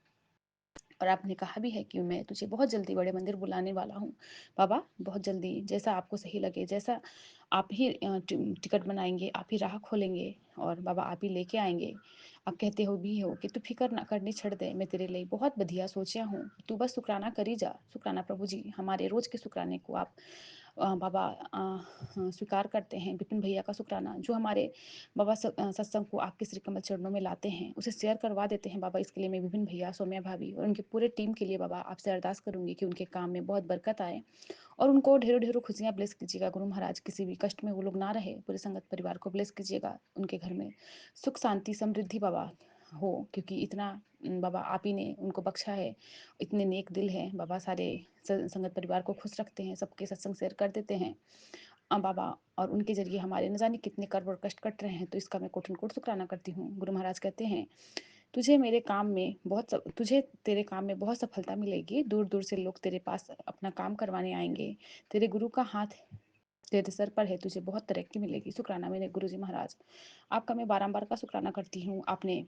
और आपने कहा भी है कि मैं तुझे बहुत जल्दी बड़े मंदिर बुलाने वाला हूँ बाबा, बहुत जल्दी, जैसा आपको सही लगे, जैसा आप ही टिकट बनाएंगे, आप ही राह खोलेंगे, और बाबा आप ही लेके आएंगे। आप कहते हो भी हो कि तू फिक्र ना करनी छड़ दे, मैं तेरे लिए बहुत बढ़िया सोचा हूँ, तू बस शुक्राना करी जा। शुक्राना प्रभु जी, हमारे रोज के शुक्राने को आप बाबा स्वीकार करते हैं। विपिन भैया का शुक्राना जो हमारे बाबा सत्संग को आपके श्री कमल चरणों में लाते हैं, उसे शेयर करवा देते हैं बाबा। इसके लिए मैं विपिन भैया, सौम्या भाभी और उनके पूरे टीम के लिए बाबा आपसे अरदास करूंगी कि उनके काम में बहुत बरकत आए और उनको ढेरों ढेरों खुशियाँ ब्लेस कीजिएगा। गुरु महाराज किसी भी कष्ट में वो लोग ना रहे, पूरे संगत परिवार को ब्लेस कीजिएगा। उनके घर में सुख शांति समृद्धि बाबा हो, क्योंकि इतना बाबा आप ही ने उनको बख्शा है। इतने नेक दिल हैं बाबा, सारे संगत परिवार को खुश रखते हैं, सबके सत्संग शेयर कर देते हैं बाबा। और उनके जरिए हमारे न जाने कितने कर्म और कष्ट कट रहे हैं, तो इसका मैं कोटन कोट शुक्राना करती हूँ। गुरु महाराज कहते हैं तुझे तेरे काम में बहुत सफलता मिलेगी। दूर दूर से लोग तेरे पास अपना काम करवाने आएंगे। तेरे गुरु का हाथ तेरे सर पर है, तुझे बहुत तरक्की मिलेगी। शुक्राना मेरे गुरु जी महाराज, आपका मैं बारंबार का शुक्राना करती हूँ। आपने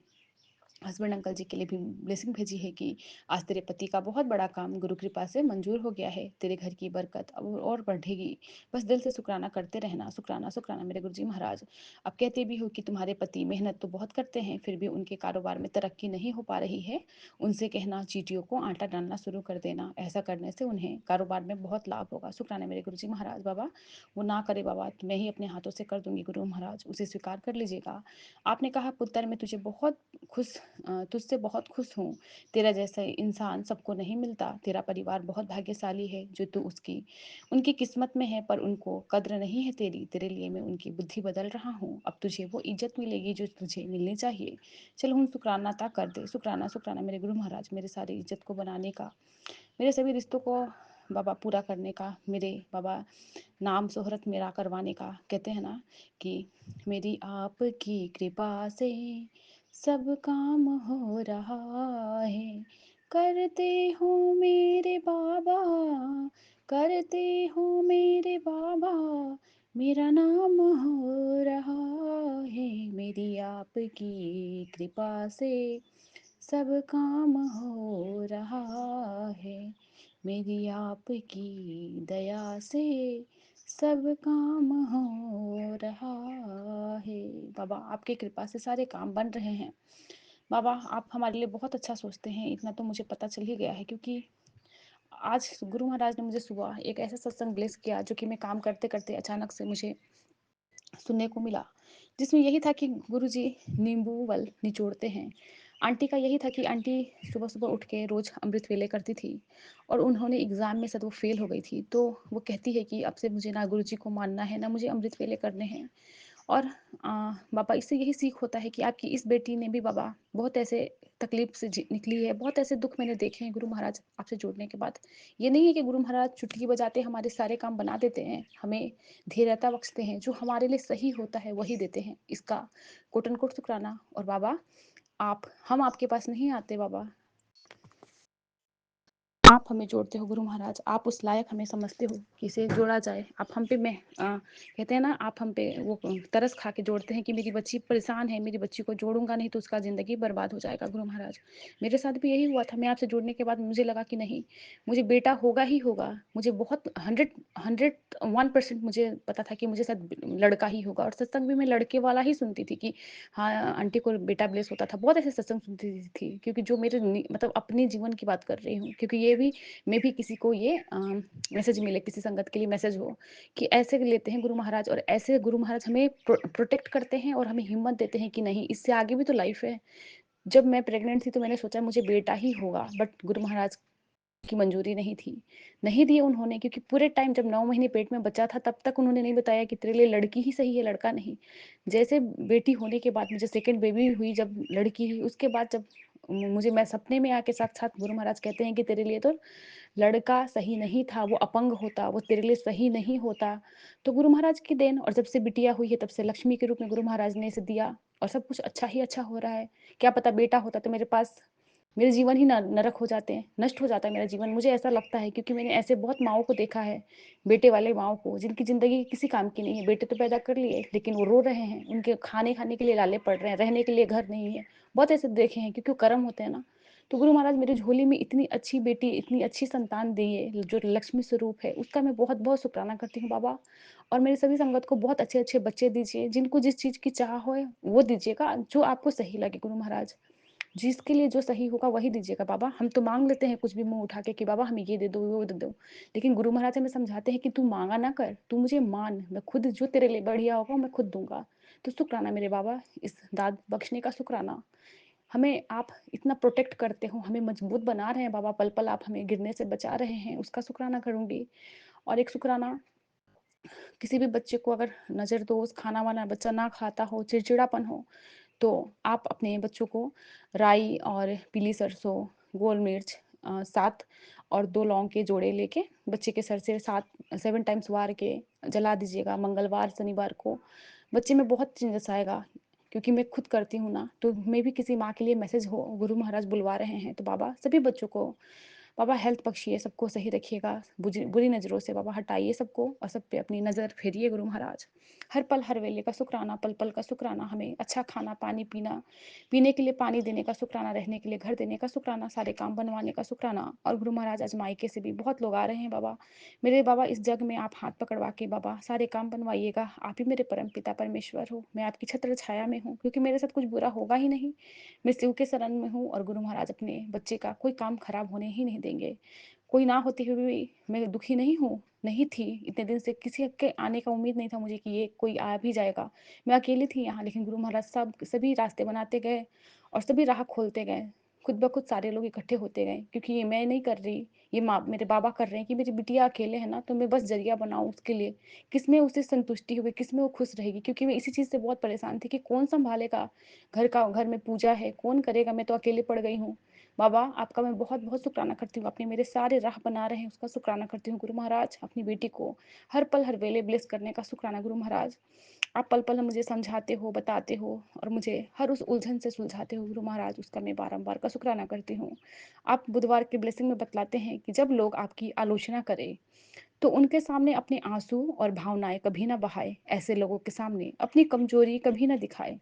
हस्बैंड अंकल जी के लिए भी ब्लेसिंग भेजी है कि आज तेरे पति का बहुत बड़ा काम गुरु कृपा से मंजूर हो गया है। तेरे घर की बरकत अब और बढ़ेगी। बस दिल से शुक्राना करते रहना। शुक्राना शुक्राना मेरे गुरु जी महाराज। आप कहते भी हो कि तुम्हारे पति मेहनत तो बहुत करते हैं, फिर भी उनके कारोबार में तरक्की नहीं हो पा रही है। उनसे कहना चीटियों को आटा डालना शुरू कर देना, ऐसा करने से उन्हें कारोबार में बहुत लाभ होगा। शुक्राना मेरे गुरु जी महाराज। बाबा वो ना करे बाबा, तो मैं ही अपने हाथों से कर दूंगी गुरु महाराज, उसे स्वीकार कर लीजिएगा। आपने कहा पुत्र मैं तुझसे बहुत खुश हूँ। तेरा जैसा इंसान सबको नहीं मिलता। तेरा परिवार बहुत भाग्यशाली है जो तू उसकी उनकी किस्मत में है, पर उनको कद्र नहीं है तेरी। तेरे लिए मैं उनकी बुद्धि बदल रहा हूँ। अब तुझे वो इज्जत मिलेगी जो तुझे मिलनी चाहिए। चल हम शुक्राना अता कर दे। शुक्राना शुक्राना मेरे गुरु महाराज, मेरे सारी इज्जत को बनाने का, मेरे सभी रिश्तों को बाबा पूरा करने का, मेरे बाबा नाम शोहरत मेरा करवाने का। कहते हैं ना कि मेरी आपकी कृपा से सब काम हो रहा है। करते हो मेरे बाबा, करते हो मेरे बाबा, मेरा नाम हो रहा है। मेरी आपकी कृपा से सब काम हो रहा है। मेरी आपकी दया से सब काम हो रहा है। बाबा आपकी कृपा से सारे काम बन रहे हैं। बाबा आप हमारे लिए बहुत अच्छा सोचते हैं, इतना तो मुझे पता चल ही गया है, क्योंकि आज गुरु महाराज ने मुझे सुबह एक ऐसा सत्संग ब्लेस किया जो कि मैं काम करते करते अचानक से मुझे सुनने को मिला, जिसमें यही था कि गुरुजी नींबू वल निचोड़ते हैं। आंटी का यही था कि आंटी सुबह सुबह उठ के रोज अमृत वेले करती थी और उन्होंने एग्जाम में शायद वो फेल हो गई थी, तो वो कहती है कि अब से मुझे ना गुरुजी को मानना है ना मुझे अमृत वेले करने हैं। और बाबा इससे यही सीख होता है कि आपकी इस बेटी ने भी बाबा बहुत ऐसे तकलीफ से निकली है, बहुत ऐसे दुख मैंने देखे हैं गुरु महाराज आपसे जुड़ने के बाद। ये नहीं है कि गुरु महाराज चुटकी बजाते हमारे सारे काम बना देते हैं, हमें धीरता बख्शते हैं, जो हमारे लिए सही होता है वही देते हैं। इसका कोटन कोट शुक्राना। और बाबा हम आपके पास नहीं आते बाबा, आप हमें जोड़ते हो गुरु महाराज। आप उस लायक हमें समझते हो कि इसे जोड़ा जाए। आप हम पे कहते हैं ना, आप हम पे वो तरस खा के जोड़ते हैं कि मेरी बच्ची परेशान है, मेरी बच्ची को जोड़ूंगा नहीं तो उसका ज़िंदगी बर्बाद हो जाएगा। गुरु महाराज मेरे साथ भी यही हुआ था। मैं आपसे जुड़ने के बाद मुझे लगा कि नहीं, मुझे बेटा होगा ही होगा। मुझे बहुत 101% मुझे पता था कि मुझे शायद लड़का ही होगा। और सत्संग भी मैं लड़के वाला ही सुनती थी कि हाँ आंटी को बेटा ब्लेस होता था। बहुत ऐसे सत्संग सुनती थी, क्योंकि जो मेरे मतलब अपने जीवन की बात कर रही हूँ, क्योंकि ये भी मैं भी किसी को ये मैसेज मिले, किसी संगत के लिए मैसेज हो कि ऐसे लेते हैं गुरु महाराज, और ऐसे गुरु महाराज हमें प्रोटेक्ट करते हैं और हमें हिम्मत देते हैं कि नहीं, इससे आगे भी तो लाइफ है। जब मैं प्रेग्नेंट थी तो मैंने सोचा मुझे बेटा ही होगा, बट गुरु महाराज की मंजूरी नहीं थी, नहीं दी उन्होंने, क्योंकि पूरे टाइम जब 9 महीने पेट में बच्चा था तब तक उन्होंने नहीं बताया कि तेरे लिए लड़की ही सही है, लड़का नहीं। जैसे बेटी होने के बाद मुझे सेकंड बेबी हुई, जब लड़की हुई, उसके बाद जब मुझे मैं सपने में आके साक्षात गुरु महाराज कहते हैं कि तेरे लिए तो लड़का सही नहीं था, वो अपंग होता, वो तेरे लिए सही नहीं होता। तो गुरु महाराज की देन, और जब से बिटिया हुई है तब से लक्ष्मी के रूप में गुरु महाराज ने इसे दिया और सब कुछ अच्छा ही अच्छा हो रहा है। क्या पता बेटा होता तो मेरे पास मेरे जीवन ही नरक हो जाते हैं, नष्ट हो जाता है मेरा जीवन। मुझे ऐसा लगता है, क्योंकि मैंने ऐसे बहुत माओं को देखा है, बेटे वाले माओं को, जिनकी ज़िंदगी किसी काम की नहीं है। बेटे तो पैदा कर लिए लेकिन वो रो रहे हैं, उनके खाने खाने के लिए लाले पड़ रहे हैं, रहने के लिए घर नहीं है। बहुत ऐसे देखे हैं, क्योंकि कर्म होते हैं ना। तो गुरु महाराज मेरी झोली में इतनी अच्छी बेटी, इतनी अच्छी संतान दिए, जो लक्ष्मी स्वरूप है, उसका मैं बहुत-बहुत शुक्राना करती हूँ बाबा। और मेरी सभी संगत को बहुत अच्छे-अच्छे बच्चे दीजिए, जिनको जिस चीज़ की चाह हो वो दीजिएगा, जो आपको सही लगे गुरु महाराज। जिसके लिए जो सही होगा वही दीजिएगा बाबा। हम तो माँग लेते हैं कुछ भी मुँह उठा के कि बाबा हमें ये दे दो, वो दे दो। लेकिन गुरु महाराज हमें समझाते हैं कि तू माँगा ना कर, तू मुझे मान, मैं खुद जो तेरे लिए बढ़िया होगा मैं खुद दूँगा। तो शुक्राना मेरे बाबा, इस दात बख्शने का शुक्राना। हमें आप इतना प्रोटेक्ट करते हो, हमें मजबूत बना रहे हैं बाबा, पल-पल आप हमें गिरने से बचा रहे हैं, उसका शुक्राना करूँगी। और एक शुक्राना, किसी भी बच्चे को अगर नज़रदोज़, खाना-वाना बच्चा ना खाता हो, चिड़चिड़ापन हो, तो आप अपने बच्चों को राई और पीली सरसों, गोल मिर्च 7 और 2 लौंग के जोड़े लेके बच्चे के सर से 7 टाइम्स वार के जला दीजिएगा मंगलवार, शनिवार को। बच्चे में बहुत चेंजेस आएगा, क्योंकि मैं खुद करती हूँ ना, तो मैं भी किसी माँ के लिए मैसेज हो गुरु महाराज बुलवा रहे हैं, तो बाबा सभी बच्चों को बाबा हेल्थ बख्शिए, सबको सही रखिएगा, बुरी नज़रों से बाबा हटाइए सबको और सब पे अपनी नज़र फेरिए गुरु महाराज। हर पल हर वेले का शुक्राना, पल-पल का शुक्राना, हमें अच्छा खाना, पानी पीना, पीने के लिए पानी देने का शुक्राना, रहने के लिए घर देने का शुक्राना, सारे काम बनवाने का शुक्राना। और गुरु महाराज आज मायके से भी बहुत लोग आ रहे हैं बाबा। मेरे बाबा इस जग में आप हाथ पकड़वा के बाबा सारे काम बनवाइएगा। आप ही मेरे परमपिता परमेश्वर हो। मैं आपकी छत्र छाया में हूँ, क्योंकि मेरे साथ कुछ बुरा होगा ही नहीं। मैं शिव के शरण में हूँ और गुरु महाराज अपने बच्चे का कोई काम खराब होने ही नहीं देंगे। कोई ना होते हुए भी मैं दुखी नहीं हूँ, नहीं थी। इतने दिन से किसी के आने का उम्मीद नहीं था मुझे कि ये कोई आ भी जाएगा। मैं अकेली थी यहाँ, लेकिन गुरु महाराज सब सभी रास्ते बनाते गए और सभी राह खोलते गए। खुद ब खुद सारे लोग इकट्ठे होते गए, क्योंकि ये मैं नहीं कर रही, ये माँ मेरे बाबा कर रहे हैं कि मेरी बिटिया अकेले है ना, तो मैं बस ज़रिया बनाऊँ उसके लिए। किसमें उसे संतुष्टि होगी, किसमें वो खुश रहेगी, क्योंकि मैं इसी चीज़ से बहुत परेशान थी कि कौन सँभालेगा घर में पूजा है, कौन करेगा? मैं तो अकेले पड़ गई हूँ। बाबा आपका मैं बहुत-बहुत शुक्राना करती हूँ, आपने मेरे सारे राह बना रहे हैं उसका शुक्राना करती हूँ गुरु महाराज। अपनी बेटी को हर पल हर वेले ब्लेस करने का शुक्राना गुरु महाराज। आप पल-पल मुझे समझाते हो, बताते हो और मुझे हर उस उलझन से सुलझाते हो गुरु महाराज, उसका मैं बारंबार का शुक्राना करती हूँ। आप बुधवार के ब्लेसिंग में बतलाते हैं कि जब लोग आपकी आलोचना करें, तो उनके सामने अपने आँसू और भावनाएँ कभी ना बहाएँ। ऐसे लोगों के सामने अपनी कमज़ोरी कभी ना दिखाएँ।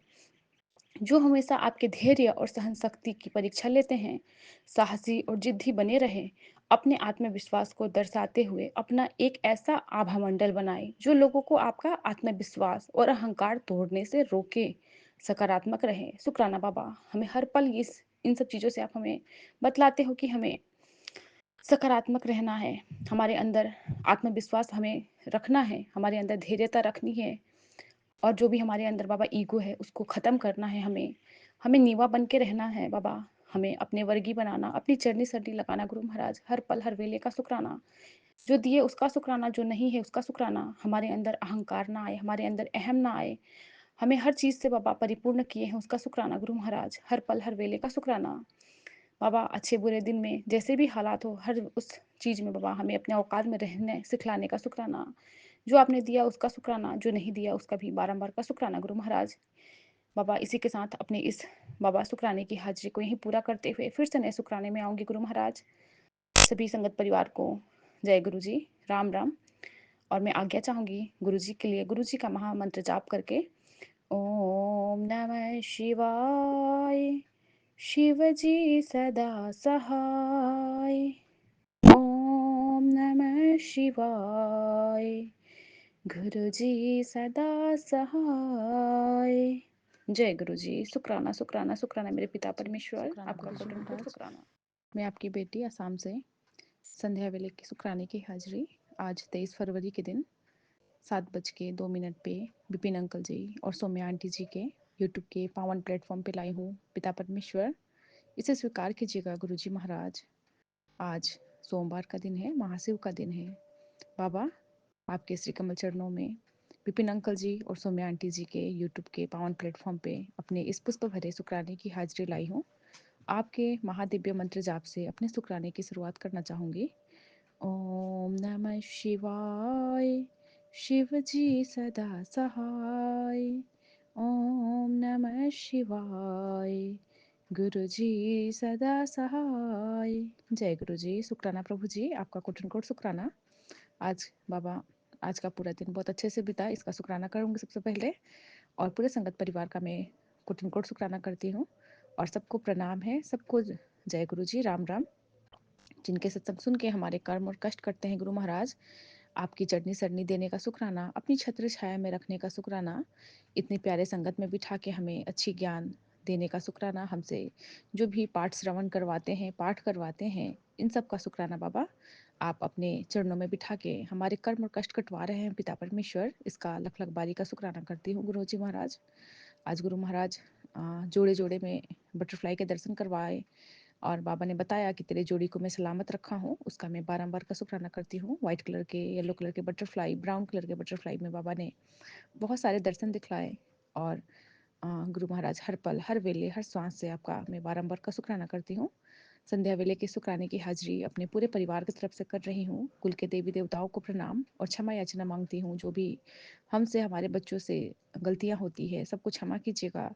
जो हमेशा आपके धैर्य और सहनशक्ति की परीक्षा लेते हैं, साहसी और जिद्दी बने रहें। अपने आत्मविश्वास को दर्शाते हुए अपना एक ऐसा आभामंडल बनाएं जो लोगों को आपका आत्मविश्वास और अहंकार तोड़ने से रोके। सकारात्मक रहें। शुक्राना बाबा, हमें हर पल इस इन सब चीज़ों से आप हमें बतलाते हो कि हमें सकारात्मक रहना है, हमारे अंदर आत्मविश्वास हमें रखना है, हमारे अंदर धैर्यता रखनी है। और जो भी हमारे अंदर बाबा ईगो है उसको ख़त्म करना है हमें। हमें नीवा बन के रहना है बाबा। हमें अपने वर्गी बनाना, अपनी चरनी सरनी लगाना गुरु महाराज। हर पल हर वेले का शुक्राना। जो दिए उसका शुक्राना, जो नहीं है उसका शुक्राना। हमारे अंदर अहंकार ना आए, हमारे अंदर अहम ना आए। हमें हर चीज़ से बाबा परिपूर्ण किए हैं उसका शुक्राना गुरु महाराज। हर पल हर वेले का शुक्राना। बाबा अच्छे बुरे दिन में जैसे भी हालात हो, हर उस चीज़ में बाबा हमें अपने औकात में रहने सिखलाने का शुक्राना। जो आपने दिया उसका शुक्राना, जो नहीं दिया उसका भी बारंबार का शुक्राना गुरु महाराज। बाबा इसी के साथ अपने इस बाबा शुक्राने की हाजिरी को यहीं पूरा करते हुए फिर से नए शुक्राने में आऊँगी गुरु महाराज। सभी संगत परिवार को जय गुरु जी, राम राम। और मैं आज्ञा चाहूँगी गुरु जी के लिए, गुरु जी का महामंत्र जाप करके। ओम नमः शिवाय, शिव जी सदा सहाय। ओम नमः शिवाय, गुरु जी सदा सहाय। जय गुरु जी। शुक्राना शुक्राना शुक्राना मेरे पिता परमेश्वर, शुक्राना आपका गुरुजी कोटि कोटि महाराज। शुक्राना। मैं आपकी बेटी असम से संध्या वेले की शुक्राने की हाजिरी आज 23 फरवरी के दिन 7:02 पे विपिन अंकल जी और सौम्या आंटी जी के यूट्यूब के पावन प्लेटफॉर्म पे लाई हूँ। पिता परमेश्वर इसे स्वीकार कीजिएगा गुरु जी महाराज। आज सोमवार का दिन है, महाशिव का दिन है। बाबा आपके श्री कमल चरणों में विपिन अंकल जी और सौम्या आंटी जी के यूट्यूब के पावन प्लेटफॉर्म पे अपने इस पुष्प भरे शुक्राने की हाजिरी लाई हूँ। आपके महादिव्य मंत्र जाप से अपने शुक्राने की शुरुआत करना चाहूँगी। ओम नमः शिवाय, शिव जी सदा सहाय। ओम नमः शिवाय, गुरु जी सदा सहाय। जय गुरु जी। शुक्राना प्रभु जी, आपका कोटि कोटि शुक्राना। आज बाबा आज का पूरा दिन बहुत अच्छे से बीता, इसका शुक्राना करूँगी सबसे पहले। और पूरे संगत परिवार का मैं कोटि कोटि शुक्राना करती हूँ। और सबको प्रणाम है, सबको जय गुरु जी, राम राम। जिनके सत्संग सुन के हमारे कर्म और कष्ट करते हैं गुरु महाराज, आपकी चटनी सड़नी देने का शुक्राना, अपनी छत्र छाया में रखने का शुक्राना, इतनी प्यारे संगत में बिठा के हमें अच्छी ज्ञान देने का शुक्राना, हमसे जो भी पाठ श्रवण करवाते हैं, पाठ करवाते हैं, इन सब का शुक्राना बाबा। आप अपने चरणों में बिठा के हमारे कर्म और कष्ट कटवा रहे हैं पिता परमेश्वर, इसका लख लख बारी का शुक्राना करती हूँ गुरु जी महाराज। आज गुरु महाराज जोड़े जोड़े में बटरफ्लाई के दर्शन करवाए और बाबा ने बताया कि तेरे जोड़ी को मैं सलामत रखा हूँ, उसका मैं बारंबार का शुक्राना करती हूँ। व्हाइट कलर के, येलो कलर के बटरफ्लाई, ब्राउन कलर के बटरफ्लाई में बाबा ने बहुत सारे दर्शन दिखलाए। और गुरु महाराज हर पल, हर वेले, हर श्वास से आपका मैं बारंबार का शुक्राना करती हूँ। संध्या वेले के शुक्राने की हाजिरी अपने पूरे परिवार की तरफ से कर रही हूँ। कुल के देवी देवताओं को प्रणाम और क्षमा याचना मांगती हूँ। जो भी हमसे, हमारे बच्चों से गलतियाँ होती है, सबको क्षमा कीजिएगा।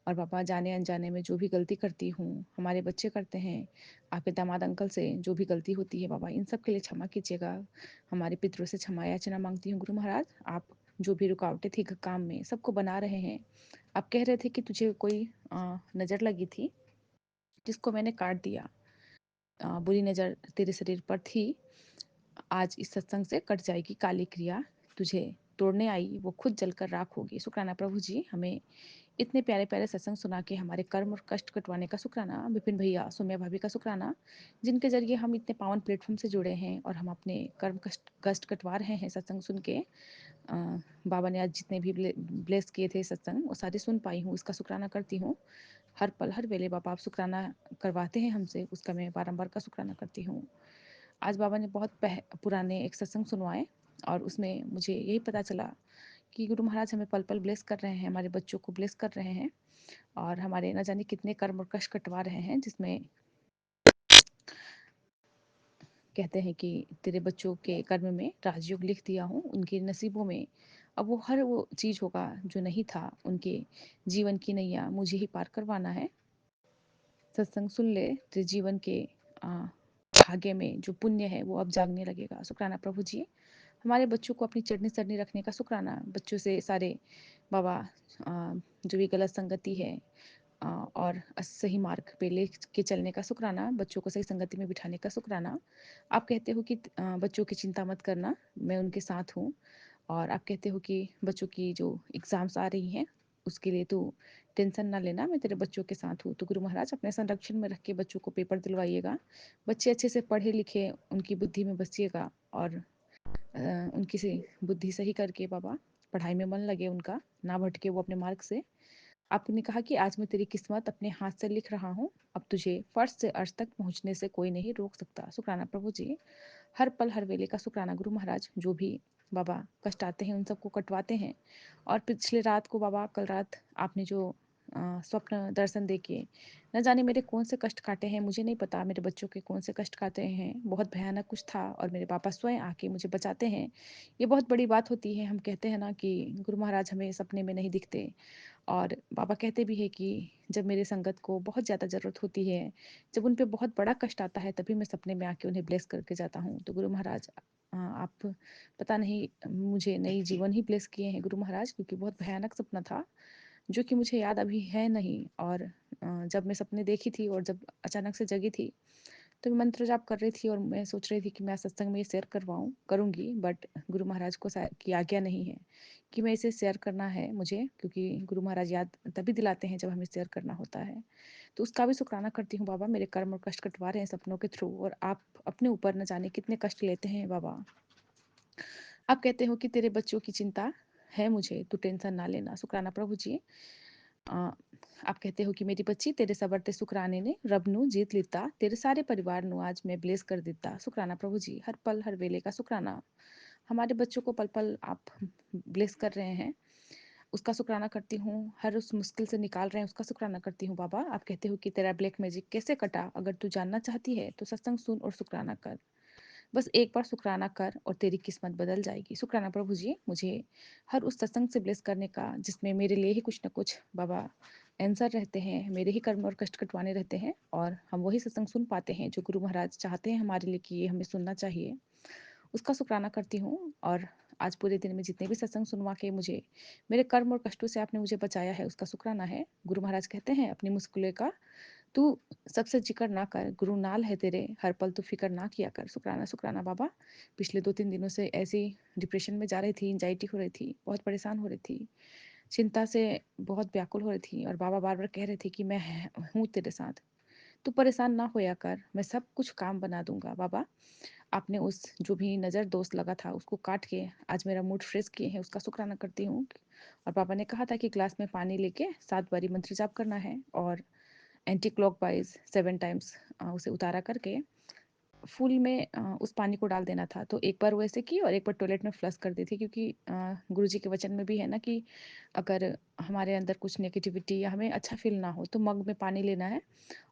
और बाबा, जाने अनजाने में जो भी गलती करती हूँ, हमारे बच्चे करते हैं, आपके दामाद अंकल से जो भी गलती होती है बाबा, इन सब के लिए क्षमा कीजिएगा। हमारे पितरों से क्षमा याचना मांगती हूँ गुरु महाराज। आप जो भी रुकावटें थी काम में, सबको बना रहे हैं। आप कह रहे थे कि तुझे कोई नज़र लगी थी जिसको मैंने काट दिया। बुरी नज़र तेरे शरीर पर थी, आज इस सत्संग से कट जाएगी काली क्रिया। तुझे तोड़ने आई वो खुद जलकर राख होगी। शुक्राना प्रभु जी, हमें इतने प्यारे प्यारे सत्संग सुना के हमारे कर्म और कष्ट कटवाने का शुक्राना। विपिन भैया, सौम्या भाभी का शुक्राना, जिनके जरिए हम इतने पावन प्लेटफॉर्म से जुड़े हैं और हम अपने कर्म कष्ट कष्ट कटवा रहे हैं सत्संग सुन के। बाबा ने आज जितने भी ब्लेस किए थे सत्संग, वो सारे सुन पाई हूँ, इसका शुक्राना करती हूँ। हर पल, हर वेले बाबा आप शुक्राना करवाते हैं हमसे, उसका मैं बारंबार का शुक्राना करती हूँ। आज बाबा ने बहुत पुराने एक सत्संग सुनवाए और उसमें मुझे यही पता चला कि गुरु महाराज हमें पल पल ब्लेस कर रहे हैं, हमारे बच्चों को ब्लेस कर रहे हैं और हमारे न जाने कितने कर्म और कष्ट कटवा रहे हैं, जिसमें कहते हैं कि तेरे बच्चों के कर्म में राजयोग लिख दिया हूँ, उनके नसीबों में अब वो हर वो चीज़ होगा जो नहीं था। उनके जीवन की नैया मुझे ही पार करवाना है। सत्संग सुन ले, तेरे जीवन के भाग्य में जो पुण्य है वो अब जागने लगेगा। शुक्राना प्रभु जी। हमारे बच्चों को अपनी चढ़नी सरनी रखने का शुक्राना। बच्चों से सारे बाबा जो भी गलत संगति है और सही मार्ग पे ले के चलने का शुक्राना, बच्चों को सही संगति में बिठाने का शुक्राना। आप कहते हो कि बच्चों की चिंता मत करना, मैं उनके साथ हूँ। और आप कहते हो कि बच्चों की जो एग्ज़ाम्स आ रही हैं, उसके लिए तू टेंशन ना लेना, मैं तेरे बच्चों के साथ हूँ। तो गुरु महाराज अपने संरक्षण में रख के बच्चों को पेपर दिलवाइएगा। बच्चे अच्छे से पढ़े लिखे, उनकी बुद्धि में बसिएगा और उनकी से बुद्धि सही करके बाबा पढ़ाई में मन लगे उनका, ना भटके वो अपने मार्ग से। आपने कहा कि आज मैं तेरी किस्मत अपने हाथ से लिख रहा हूँ, अब तुझे फर्श से अर्श तक पहुँचने से कोई नहीं रोक सकता। शुक्राना प्रभु जी। हर पल, हर वेले का शुक्राना गुरु महाराज। जो भी बाबा कष्ट आते हैं उन सबको कटवाते हैं। और पिछले रात को बाबा, कल रात आपने जो स्वप्न दर्शन देके न जाने मेरे कौन से कष्ट काटे हैं, मुझे नहीं पता मेरे बच्चों के कौन से कष्ट काटे हैं। बहुत भयानक कुछ था और मेरे पापा स्वयं आके मुझे बचाते हैं। ये बहुत बड़ी बात होती है। हम कहते हैं ना कि गुरु महाराज हमें सपने में नहीं दिखते और बाबा कहते भी है कि जब मेरे संगत को बहुत ज़्यादा ज़रूरत होती है, जब उन पे बहुत बड़ा कष्ट आता है, तभी मैं सपने में आके उन्हें ब्लेस करके जाता हूँ। तो गुरु महाराज आप पता नहीं मुझे नई जीवन ही ब्लेस किए हैं गुरु महाराज, क्योंकि बहुत भयानक सपना था जो कि मुझे याद अभी है नहीं। और जब मैं सपने देखी थी और जब अचानक से जगी थी, तो मैं मंत्र जाप कर रही थी और मैं सोच रही थी कि मैं सत्संग में ये शेयर करवाऊँ करूँगी, बट गुरु महाराज को की आज्ञा नहीं है कि मैं इसे शेयर करना है मुझे, क्योंकि गुरु महाराज याद तभी दिलाते हैं जब हमें शेयर करना होता है। तो उसका भी शुक्राना करती हूँ बाबा। मेरे कर्म और कष्ट कटवा रहे हैं सपनों के थ्रू और आप अपने ऊपर न जाने कितने कष्ट लेते हैं बाबा। आप कहते हो कि तेरे बच्चों की चिंता है मुझे, तू टेंशन ना लेना। शुक्राना प्रभु जी। अ, आप कहते हो कि मेरी बच्ची, तेरे सबर ते शुक्राने ने रब नू जीत लिता, तेरे सारे परिवार नू आज मैं ब्लेस कर दिता। शुक्राना प्रभु जी। हर पल, हर वेले का शुक्राना। हमारे बच्चों को पल पल आप ब्लेस कर रहे हैं, उसका शुक्राना करती हूँ। हर उस मुश्किल से निकाल रहे हैं, उसका शुक्राना करती हूँ बाबा। आप कहते हो कि तेरा ब्लैक मैजिक कैसे कटा, अगर तू जानना चाहती है तो सत्संग सुन और शुक्राना कर। बस एक बार शुक्राना कर और तेरी किस्मत बदल जाएगी। शुक्राना प्रभु जी, मुझे हर उस सत्संग से ब्लेस करने का जिसमें मेरे लिए ही कुछ न कुछ बाबा आंसर रहते हैं, मेरे ही कर्म और कष्ट कटवाने रहते हैं और हम वही सत्संग सुन पाते हैं जो गुरु महाराज चाहते हैं हमारे लिए कि ये हमें सुनना चाहिए। उसका शुक्राना करती हूँ। और आज पूरे दिन में जितने भी सत्संग सुनवा के मुझे मेरे कर्म और कष्टों से आपने मुझे बचाया है, उसका शुक्राना है। गुरु महाराज कहते हैं अपनी मुश्किलों का तू सबसे जिक्र ना कर, गुरु नाल है तेरे, हर पल तू फ़िक्र ना किया कर। शुक्राना, शुक्राना बाबा। पिछले 2-3 दिनों से ऐसी डिप्रेशन में जा रही थी, एंग्ज़ायटी हो रही थी, बहुत परेशान हो रही थी, चिंता से बहुत व्याकुल हो रही थी और बाबा बार-बार कह रहे थे कि मैं हूँ तेरे साथ। तू परेशान ना होया कर, मैं सब कुछ काम बना दूँगा। बाबा, आपने उस जो भी नज़र दोष लगा था उसको काट के आज मेरा मूड फ्रेश किए हैं, उसका शुक्राना करती हूँ। और पापा ने कहा था कि ग्लास में पानी लेके 7 बारी मंत्र जाप करना है और एंटी क्लॉकवाइज 7 टाइम्स उसे उतारा करके फूल में उस पानी को डाल देना था। तो एक बार वो ऐसे की और एक बार टॉयलेट में फ्लश कर दी थी, क्योंकि गुरुजी के वचन में भी है ना कि अगर हमारे अंदर कुछ नेगेटिविटी या हमें अच्छा फील ना हो तो मग में पानी लेना है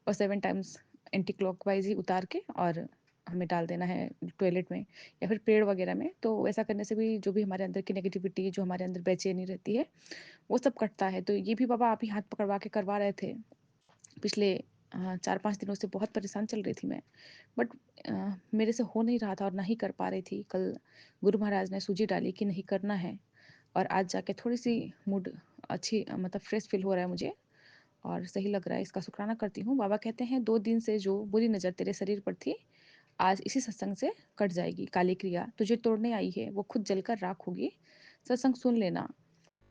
और 7 टाइम्स एंटी क्लॉकवाइज ही उतार के और हमें डाल देना है टॉयलेट में या फिर पेड़ वगैरह में। तो ऐसा करने से भी जो भी हमारे अंदर की नेगेटिविटी, जो हमारे अंदर बेचैनी रहती है, वो सब कटता है। तो ये भी बाबा आप ही हाथ पकड़वा के करवा रहे थे। पिछले 4-5 दिनों से बहुत परेशान चल रही थी मैं, बट मेरे से हो नहीं रहा था और ना ही कर पा रही थी। कल गुरु महाराज ने सूजी डाली कि नहीं करना है और आज जाके थोड़ी-सी मूड अच्छी मतलब फ्रेश फ़ील हो रहा है मुझे और सही लग रहा है, इसका शुक्राना करती हूँ। बाबा कहते हैं 2 दिन से जो बुरी नज़र तेरे शरीर पर थी, आज इसी सत्संग से कट जाएगी। काली क्रिया तुझे तोड़ने आई है, वो खुद जलकर राख होगी। सत्संग सुन लेना।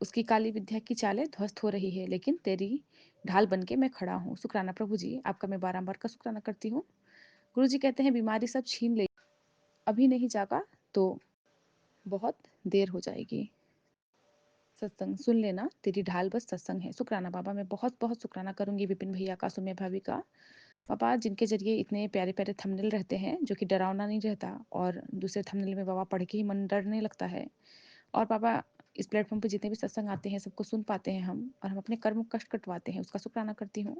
उसकी काली विद्या की चालें ध्वस्त हो रही है, लेकिन तेरी ढाल बन के मैं खड़ा हूँ। शुक्राना प्रभु जी, आपका मैं बारंबार का शुक्राना करती हूँ। गुरु जी कहते हैं बीमारी सब छीन ले, अभी नहीं जागा तो बहुत देर हो जाएगी। सत्संग सुन लेना, तेरी ढाल बस सत्संग है। शुक्राना बाबा, मैं बहुत बहुत शुक्राना करूंगी विपिन भैया का, सुम्य भाभी का, पापा जिनके जरिए इतने प्यारे प्यारे थंबनेल रहते हैं जो कि डरावना नहीं रहता और दूसरे थंबनेल में बाबा पढ़ के ही मन डरने लगता है। और पापा इस प्लेटफॉर्म पे जितने भी सत्संग आते हैं सबको सुन पाते हैं हम और हम अपने कर्म कष्ट कटवाते हैं, उसका शुक्राना करती हूँ।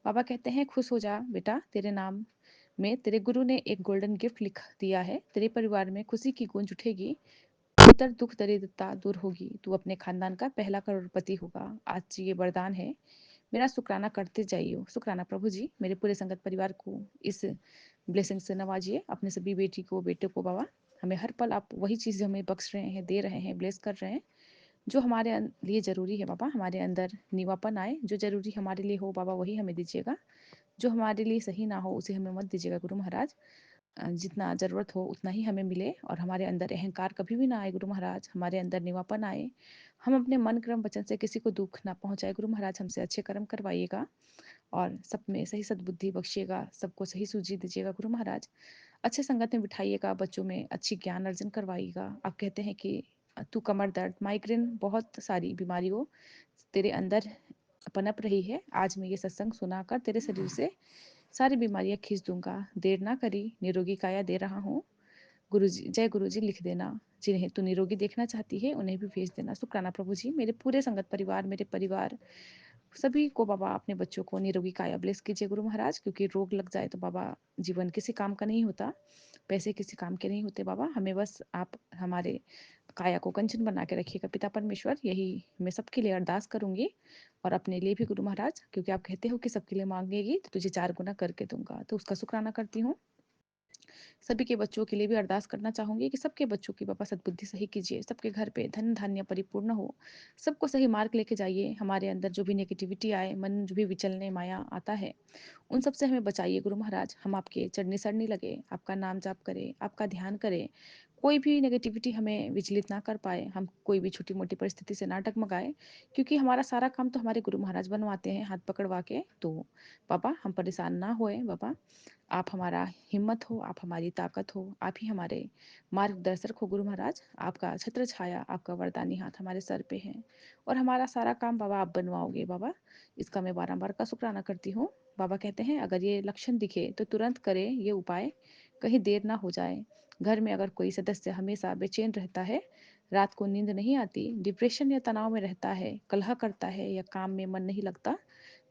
बाबा कहते हैं खुश हो जा बेटा, तेरे नाम में तेरे गुरु ने एक गोल्डन गिफ्ट लिख दिया है। तेरे परिवार में खुशी की गूंज उठेगी, उत्तर दुख दरिद्रता दूर होगी, तू अपने खानदान का पहला करोड़पति होगा। आज ये वरदान है, मेरा शुक्राना करते जाइए। शुक्राना प्रभु जी, मेरे पूरे संगत परिवार को इस ब्लेसिंग से नवाजिए, अपने सभी बेटी को बेटे को बाबा। हमें हर पल आप वही चीज़ हमें बख्श रहे हैं, दे रहे हैं, ब्लेस कर रहे हैं जो हमारे लिए ज़रूरी है बाबा। हमारे अंदर नीवापन आए, जो ज़रूरी हमारे लिए हो बाबा वही हमें दीजिएगा, जो हमारे लिए सही ना हो उसे हमें मत दीजिएगा गुरु महाराज। जितना ज़रूरत हो उतना ही हमें मिले और हमारे अंदर अहंकार कभी भी ना आए गुरु महाराज, हमारे अंदर निवापन आए। हम अपने मन क्रम वचन से किसी को दुख ना पहुंचाए गुरु महाराज, हमसे अच्छे कर्म करवाइएगा और सब में सही सद्बुद्धि बख्शिएगा, सबको सही सूझी दीजिएगा गुरु महाराज। अच्छे संगत में बिठाइएगा, बच्चों में अच्छी ज्ञान अर्जन करवाइएगा। आप कहते हैं कि तू कमर दर्द, माइग्रेन, बहुत सारी बीमारियों तेरे अंदर पनप रही है, आज मैं ये सत्संग सुनाकर तेरे शरीर से सारी बीमारियां खींच दूंगा। देर ना करी, निरोगी काया दे रहा हूँ। गुरुजी, जय गुरुजी लिख देना। जिन्हें तू निरोगी देखना चाहती है उन्हें भी भेज देना। शुक्राना प्रभु जी, मेरे पूरे संगत परिवार, मेरे परिवार सभी को बाबा, अपने बच्चों को निरोगी काया ब्लेस कीजिए गुरु महाराज, क्योंकि रोग लग जाए तो बाबा जीवन किसी काम का नहीं होता, पैसे किसी काम के नहीं होते बाबा। हमें बस आप हमारे काया को कंचन बना के रखिएगा पिता परमेश्वर, यही मैं सबके लिए अरदास करूंगी और अपने लिए भी गुरु महाराज, क्योंकि आप कहते हो कि सबके लिए मांगेगी तो तुझे 4 गुना करके दूंगा, तो उसका शुक्राना करती हूँ। सभी के बच्चों के लिए भी अरदास करना चाहूंगी कि सबके बच्चों की बाबा सद्बुद्धि सही कीजिए, सबके घर पे धन धान्य परिपूर्ण हो, सबको सही मार्ग लेके जाइए। हमारे अंदर जो भी नेगेटिविटी आए, मन जो भी विचलने माया आता है, उन सब से हमें बचाइए गुरु महाराज। हम आपके चढ़ने सड़ने लगे, आपका नाम जाप करें, आपका ध्यान करें, कोई भी नेगेटिविटी हमें विचलित ना कर पाए, हम कोई भी छोटी मोटी परिस्थिति से ना डगमगाए, क्योंकि हमारा सारा काम तो हमारे गुरु महाराज बनवाते हैं हाथ पकड़वा के। तो बाबा हम परेशान ना होए बाबा, आप हमारा हिम्मत हो, आप हमारी ताकत हो, आप ही हमारे मार्गदर्शक हो गुरु महाराज। आपका छत्र छाया, आपका वरदानी हाथ हमारे सर पे है और हमारा सारा काम बाबा आप बनवाओगे बाबा, इसका मैं बारंबार का शुक्राना करती हूँ। बाबा कहते हैं अगर ये लक्षण दिखे तो तुरंत करें ये उपाय, कहीं देर ना हो जाए। घर में अगर कोई सदस्य हमेशा बेचैन रहता है, रात को नींद नहीं आती, डिप्रेशन या तनाव में रहता है, कलह करता है या काम में मन नहीं लगता,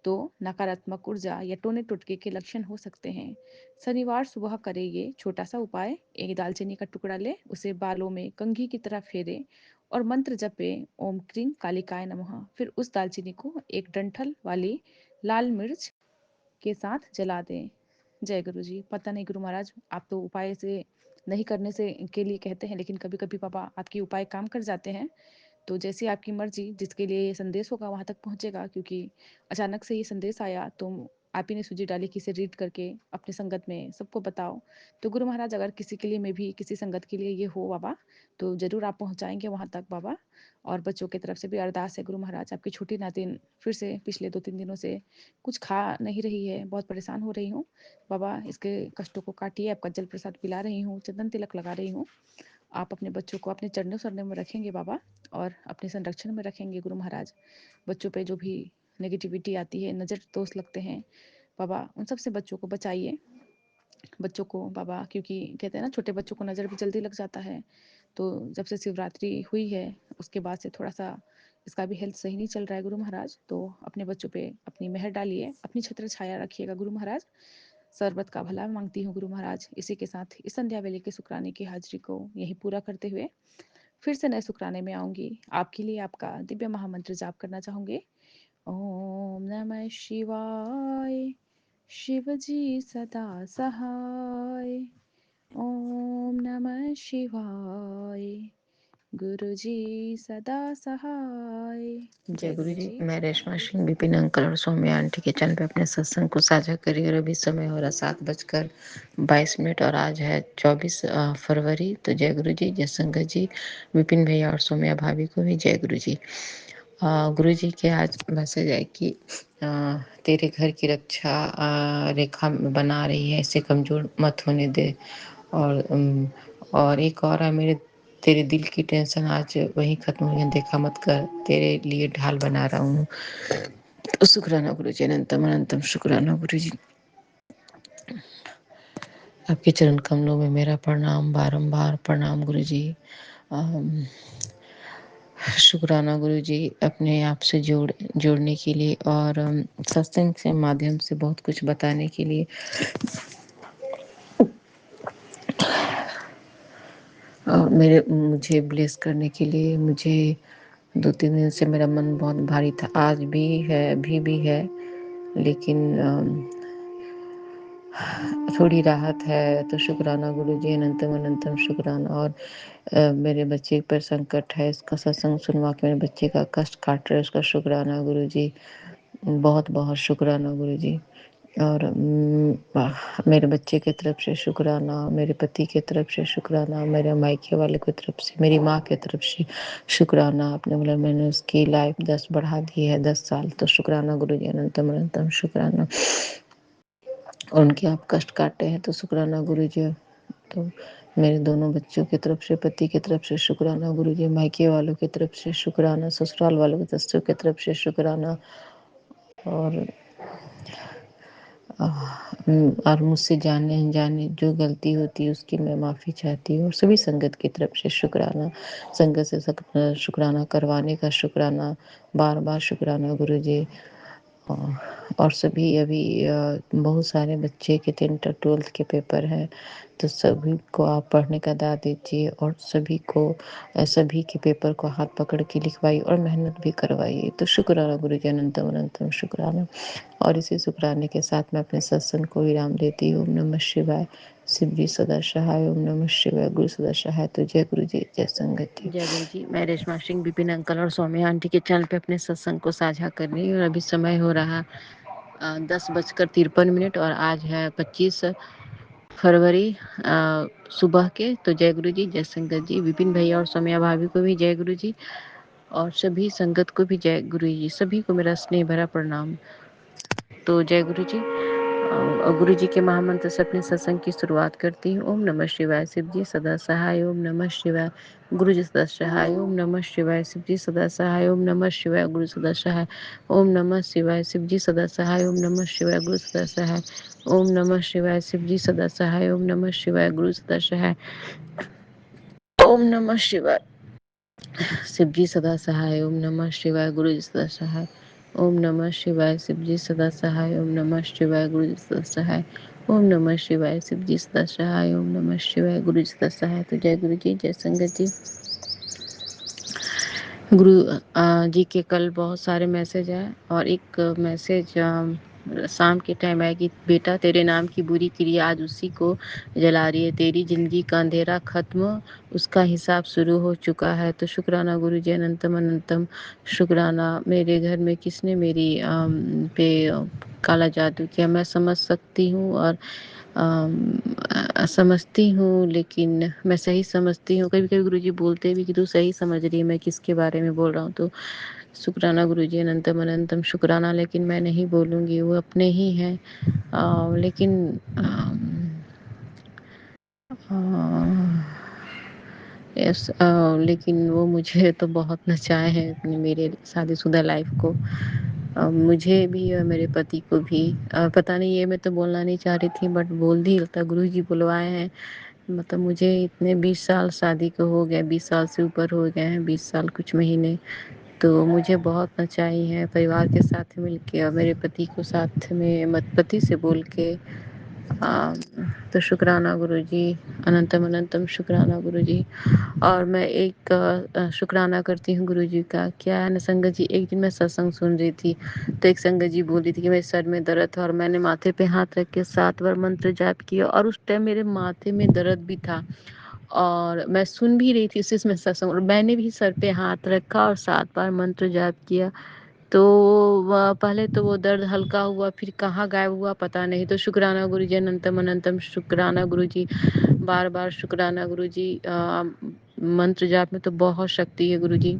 तो नकारात्मक ऊर्जा या टोने टुटके के लक्षण हो सकते हैं। शनिवार सुबह करें ये छोटा सा उपाय, एक दालचीनी का टुकड़ा ले, उसे बालों में कंघी की तरह फेरे और मंत्र जपे, ओम क्रीं कालिकाय नमः। फिर उस दालचीनी को एक डंठल वाली लाल मिर्च के साथ जला दें। जय गुरु जी। पता नहीं गुरु महाराज, आप तो उपाय से नहीं करने से के लिए कहते हैं, लेकिन कभी कभी पापा आपके उपाय काम कर जाते हैं। तो जैसी आपकी मर्जी, जिसके लिए ये संदेश होगा वहां तक पहुंचेगा, क्योंकि अचानक से ये संदेश आया तो आप ही ने सूजी डाली कि इसे रीड करके अपनी संगत में सबको बताओ। तो गुरु महाराज अगर किसी के लिए में भी किसी संगत के लिए ये हो बाबा, तो ज़रूर आप पहुँचाएँगे वहाँ तक बाबा। और बच्चों की तरफ से भी अरदास है गुरु महाराज, आपकी छोटी नातिन फिर से पिछले 2-3 दिनों से कुछ खा नहीं रही है, बहुत परेशान हो रही हूँ। बाबा इसके कष्टों को काटिए, आपका जल प्रसाद पिला रही हूँ, चंदन तिलक लगा रही हूँ। आप अपने बच्चों को अपने चरणों शरणों में रखेंगे बाबा, और अपने संरक्षण में रखेंगे गुरु महाराज। बच्चों पे जो भी नेगेटिविटी आती है, नज़र दोष लगते हैं बाबा, उन सब से बच्चों को बचाइए। बच्चों को बाबा, क्योंकि कहते हैं ना छोटे बच्चों को नज़र भी जल्दी लग जाता है। तो जब से शिवरात्रि हुई है उसके बाद से थोड़ा सा इसका भी हेल्थ सही नहीं चल रहा है गुरु महाराज। तो अपने बच्चों पे अपनी मेहर डालिए, अपनी छत्र छाया रखिएगा गुरु महाराज। सर्वत का भला मांगती हूँ गुरु महाराज। इसी के साथ इस संध्या वेले के शुक्राने की हाजिरी को यही पूरा करते हुए फिर से नए शुक्राने में आऊंगी। आपके लिए आपका दिव्य महामंत्र जाप करना चाहूंगी। ओम नमः शिवाय, शिव जी सदा सहाय। ओम नमः शिवाय, गुरु जी सदा सहाय। जय जय गुरु गुरु जी। जी। मैं रेशमा सिंह विपिन अंकल और सौम्या आंटी के चैनल पे अपने सत्संग को साझा करी, और अभी समय हो रहा 7:22 और आज है 24 फरवरी। तो जय गुरु जी, जय संगत जी, विपिन भैया और सौम्या भाभी को भी जय गुरु जी। गुरु जी के आज मैसेज है कि तेरे घर की रक्षा रेखा बना रही है, इसे कमजोर मत होने दे। और एक और है, मेरे तेरे दिल की टेंशन आज वहीं खत्म हुई है, देखा मत कर, तेरे लिए ढाल बना रहा हूँ। तो शुक्राना गुरु जी, अनंतम अनंतम शुक्राना गुरु जी। आपके चरण कमलों में मेरा प्रणाम, बारंबार प्रणाम गुरु जी। शुक्राना गुरु जी, अपने आप से जोड़ने के लिए और सत्संग के माध्यम से बहुत कुछ बताने के लिए। मुझे ब्लेस करने के लिए। मुझे 2-3 दिन से मेरा मन बहुत भारी था, आज भी है, अभी भी है, लेकिन थोड़ी राहत है। तो शुक्राना गुरु जी, अनंतम अनंतम शुक्राना। और मेरे बच्चे पर संकट है, इसका सत्संग सुनवा के मेरे बच्चे का कष्ट काट रहे, उसका शुक्राना गुरु जी, बहुत बहुत शुक्राना गुरु जी। और मेरे बच्चे की तरफ से शुक्राना, मेरे पति की तरफ से शुक्राना, मेरे मायके वाले की तरफ से, मेरी माँ की तरफ से शुक्राना। आपने बोला मैंने उसकी लाइफ 10 बढ़ा दी है, 10 साल। तो शुक्राना गुरु जी, अनंतम अनंतम शुक्राना। और उनके आप कष्ट काटे हैं तो शुक्राना गुरु जी। तो मेरे दोनों बच्चों की तरफ से, पति की तरफ से शुक्राना गुरु जी, मायके वालों की तरफ से शुक्राना, ससुराल वालों की तरफ से शुक्राना। और मुझसे जाने अनजाने जो गलती होती है उसकी मैं माफ़ी चाहती हूँ। और सभी संगत की तरफ से शुक्राना, संगत से शुक्राना करवाने का शुक्राना, बार बार शुक्राना गुरु जी। और सभी अभी बहुत सारे बच्चे के 10th-12th के पेपर हैं, तो सभी को आप पढ़ने का दाव दीजिए, और सभी के पेपर को हाथ पकड़ के लिखवाइए और मेहनत भी करवाइए। तो शुक्राना गुरु जी, अनंतम अनंतम शुक्राना। और इसी शुक्राने के साथ मैं अपने सत्संग को विराम देती हूँ। ओम नमः शिवाय, शिव जी सदा सहाय। ओम नमः शिवाय, गुरु सदा सहाय। तो जय गुरु जी, जय संगत जी। जय गुरु जी। मैं रेशमा सिंह विपिन अंकल और सौम्या आंटी के चैनल पे अपने सत्संग को साझा कर रही हूँ, और अभी समय हो रहा 10:53 और आज है 25 फरवरी सुबह के। तो जय गुरु जी, जय संगत जी, विपिन भैया और सौम्या भाभी को भी जय गुरु जी, और सभी संगत को भी जय गुरु जी। सभी को मेरा स्नेह भरा प्रणाम। तो जय गुरु जी। और गुरु जी के महामंत्र से अपने सत्संग की शुरुआत करती हूँ। ओम नमः शिवाय, शिव जी सदा सहाय। ओम नमः शिवाय, गुरु जी सदा सहाय। ओम नमः शिवाय, शिव जी सदा सहाय। ओम नमः शिवाय, गुरु सदा सहाय। ओम नमः शिवाय, शिव जी सदा सहाय। ओम नमः शिवाय, गुरु सदा सहाय। ओम नमः शिवाय, शिव जी सदा सहाय। ओम नमः शिवाय, गुरु सदा सहाय। ओम नमः शिवाय, शिव जी सदा सहाय। ओम नमः शिवाय, गुरु जी सदा सहाय। ओम नमः शिवाय, शिव जी सदा सहाय। ओम नमः शिवाय, गुरु जी सदा सहाय। ओम नमः शिवाय, शिव जी सदा सहाय। ओम नमः शिवाय, गुरु जी सदा सहाय। तो जय गुरु जी, जय संगत जी। गुरु जी के कल बहुत सारे मैसेज आए, और एक मैसेज शाम के टाइम आया कि बेटा तेरे नाम की बुरी क्रिया आज उसी को जला रही है, तेरी ज़िंदगी का अंधेरा ख़त्म, उसका हिसाब शुरू हो चुका है। तो शुक्राना गुरुजी, अनंतम अनंतम शुक्राना। मेरे घर में किसने मेरी पे काला जादू किया मैं समझ सकती हूँ और समझती हूँ, लेकिन मैं सही समझती हूँ। कभी-कभी गुरुजी बोलते भी कि तू सही समझ रही है मैं किसके बारे में बोल रहा हूँ। तो शुक्राना गुरुजी, अनंतम अनंतम शुक्राना। लेकिन मैं नहीं बोलूँगी, वो अपने ही हैं। लेकिन यस, लेकिन वो मुझे तो बहुत नचाए हैं अपनी मेरे शादीशुदा लाइफ को। मुझे भी और मेरे पति को भी। पता नहीं, ये मैं तो बोलना नहीं चाह रही थी बट बोल दी, लगता है गुरुजी बुलवाए हैं। मतलब मुझे इतने 20 साल शादी को हो गए, 20 साल से ऊपर हो गए हैं, 20 साल कुछ महीने। तो मुझे बहुत नचाई हैं परिवार के साथ मिलके और मेरे पति को साथ में मत पति से बोल के। तो शुक्राना गुरुजी, अनंतम अनंतम शुक्राना गुरुजी। और मैं एक शुक्राना करती हूँ गुरुजी का। क्या है ना संगत जी, एक दिन मैं सत्संग सुन रही थी तो एक संगत जी बोल रही थी कि मेरे सर में दर्द था और मैंने माथे पे हाथ रख के 7 बार मंत्र जाप किया और उस टाइम मेरे माथे में दर्द भी था और मैं सुन भी रही थी उसी में सत्संग और मैंने भी सर पे हाथ रखा और 7 बार मंत्र जाप किया। तो पहले तो वो दर्द हल्का हुआ, फिर कहाँ गायब हुआ पता नहीं। तो शुक्राना गुरुजी, अनंतम अनंतम शुक्राना गुरुजी, बार-बार शुक्राना गुरुजी। मंत्र जाप में तो बहुत शक्ति है गुरुजी,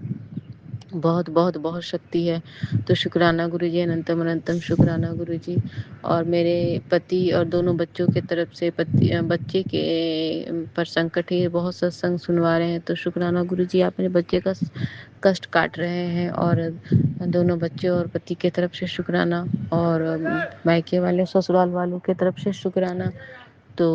बहुत बहुत बहुत शक्ति है। तो शुक्राना गुरुजी, अनंतम अनंतम शुक्राना गुरुजी। और मेरे पति और दोनों बच्चों के तरफ से बच्चे के पर संकट है, बहुत सत्संग सुनवा रहे हैं। तो शुक्राना गुरुजी, आप मेरे बच्चे का कष्ट काट रहे हैं और दोनों बच्चे और पति के तरफ से शुक्राना और मायके वाले ससुराल वालों के तरफ से शुक्राना। तो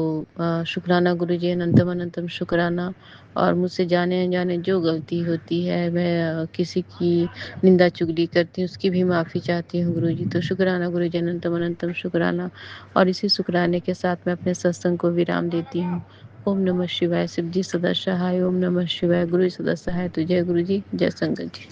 शुक्राना गुरुजी, अनंतम अनंतम शुक्राना। और मुझसे जाने अनजाने जो गलती होती है, मैं किसी की निंदा चुगली करती हूँ उसकी भी माफ़ी चाहती हूँ गुरुजी। तो शुक्राना गुरुजी, अनंतम अनंतम शुक्राना। और इसी शुक्राने के साथ मैं अपने सत्संग को विराम देती हूँ। ओम नमः शिवाय। शिव जी सदा सहाय। ओम नमः शिवाय। गुरु सदा सहाय। तो जय गुरु जी, जय संगत जी।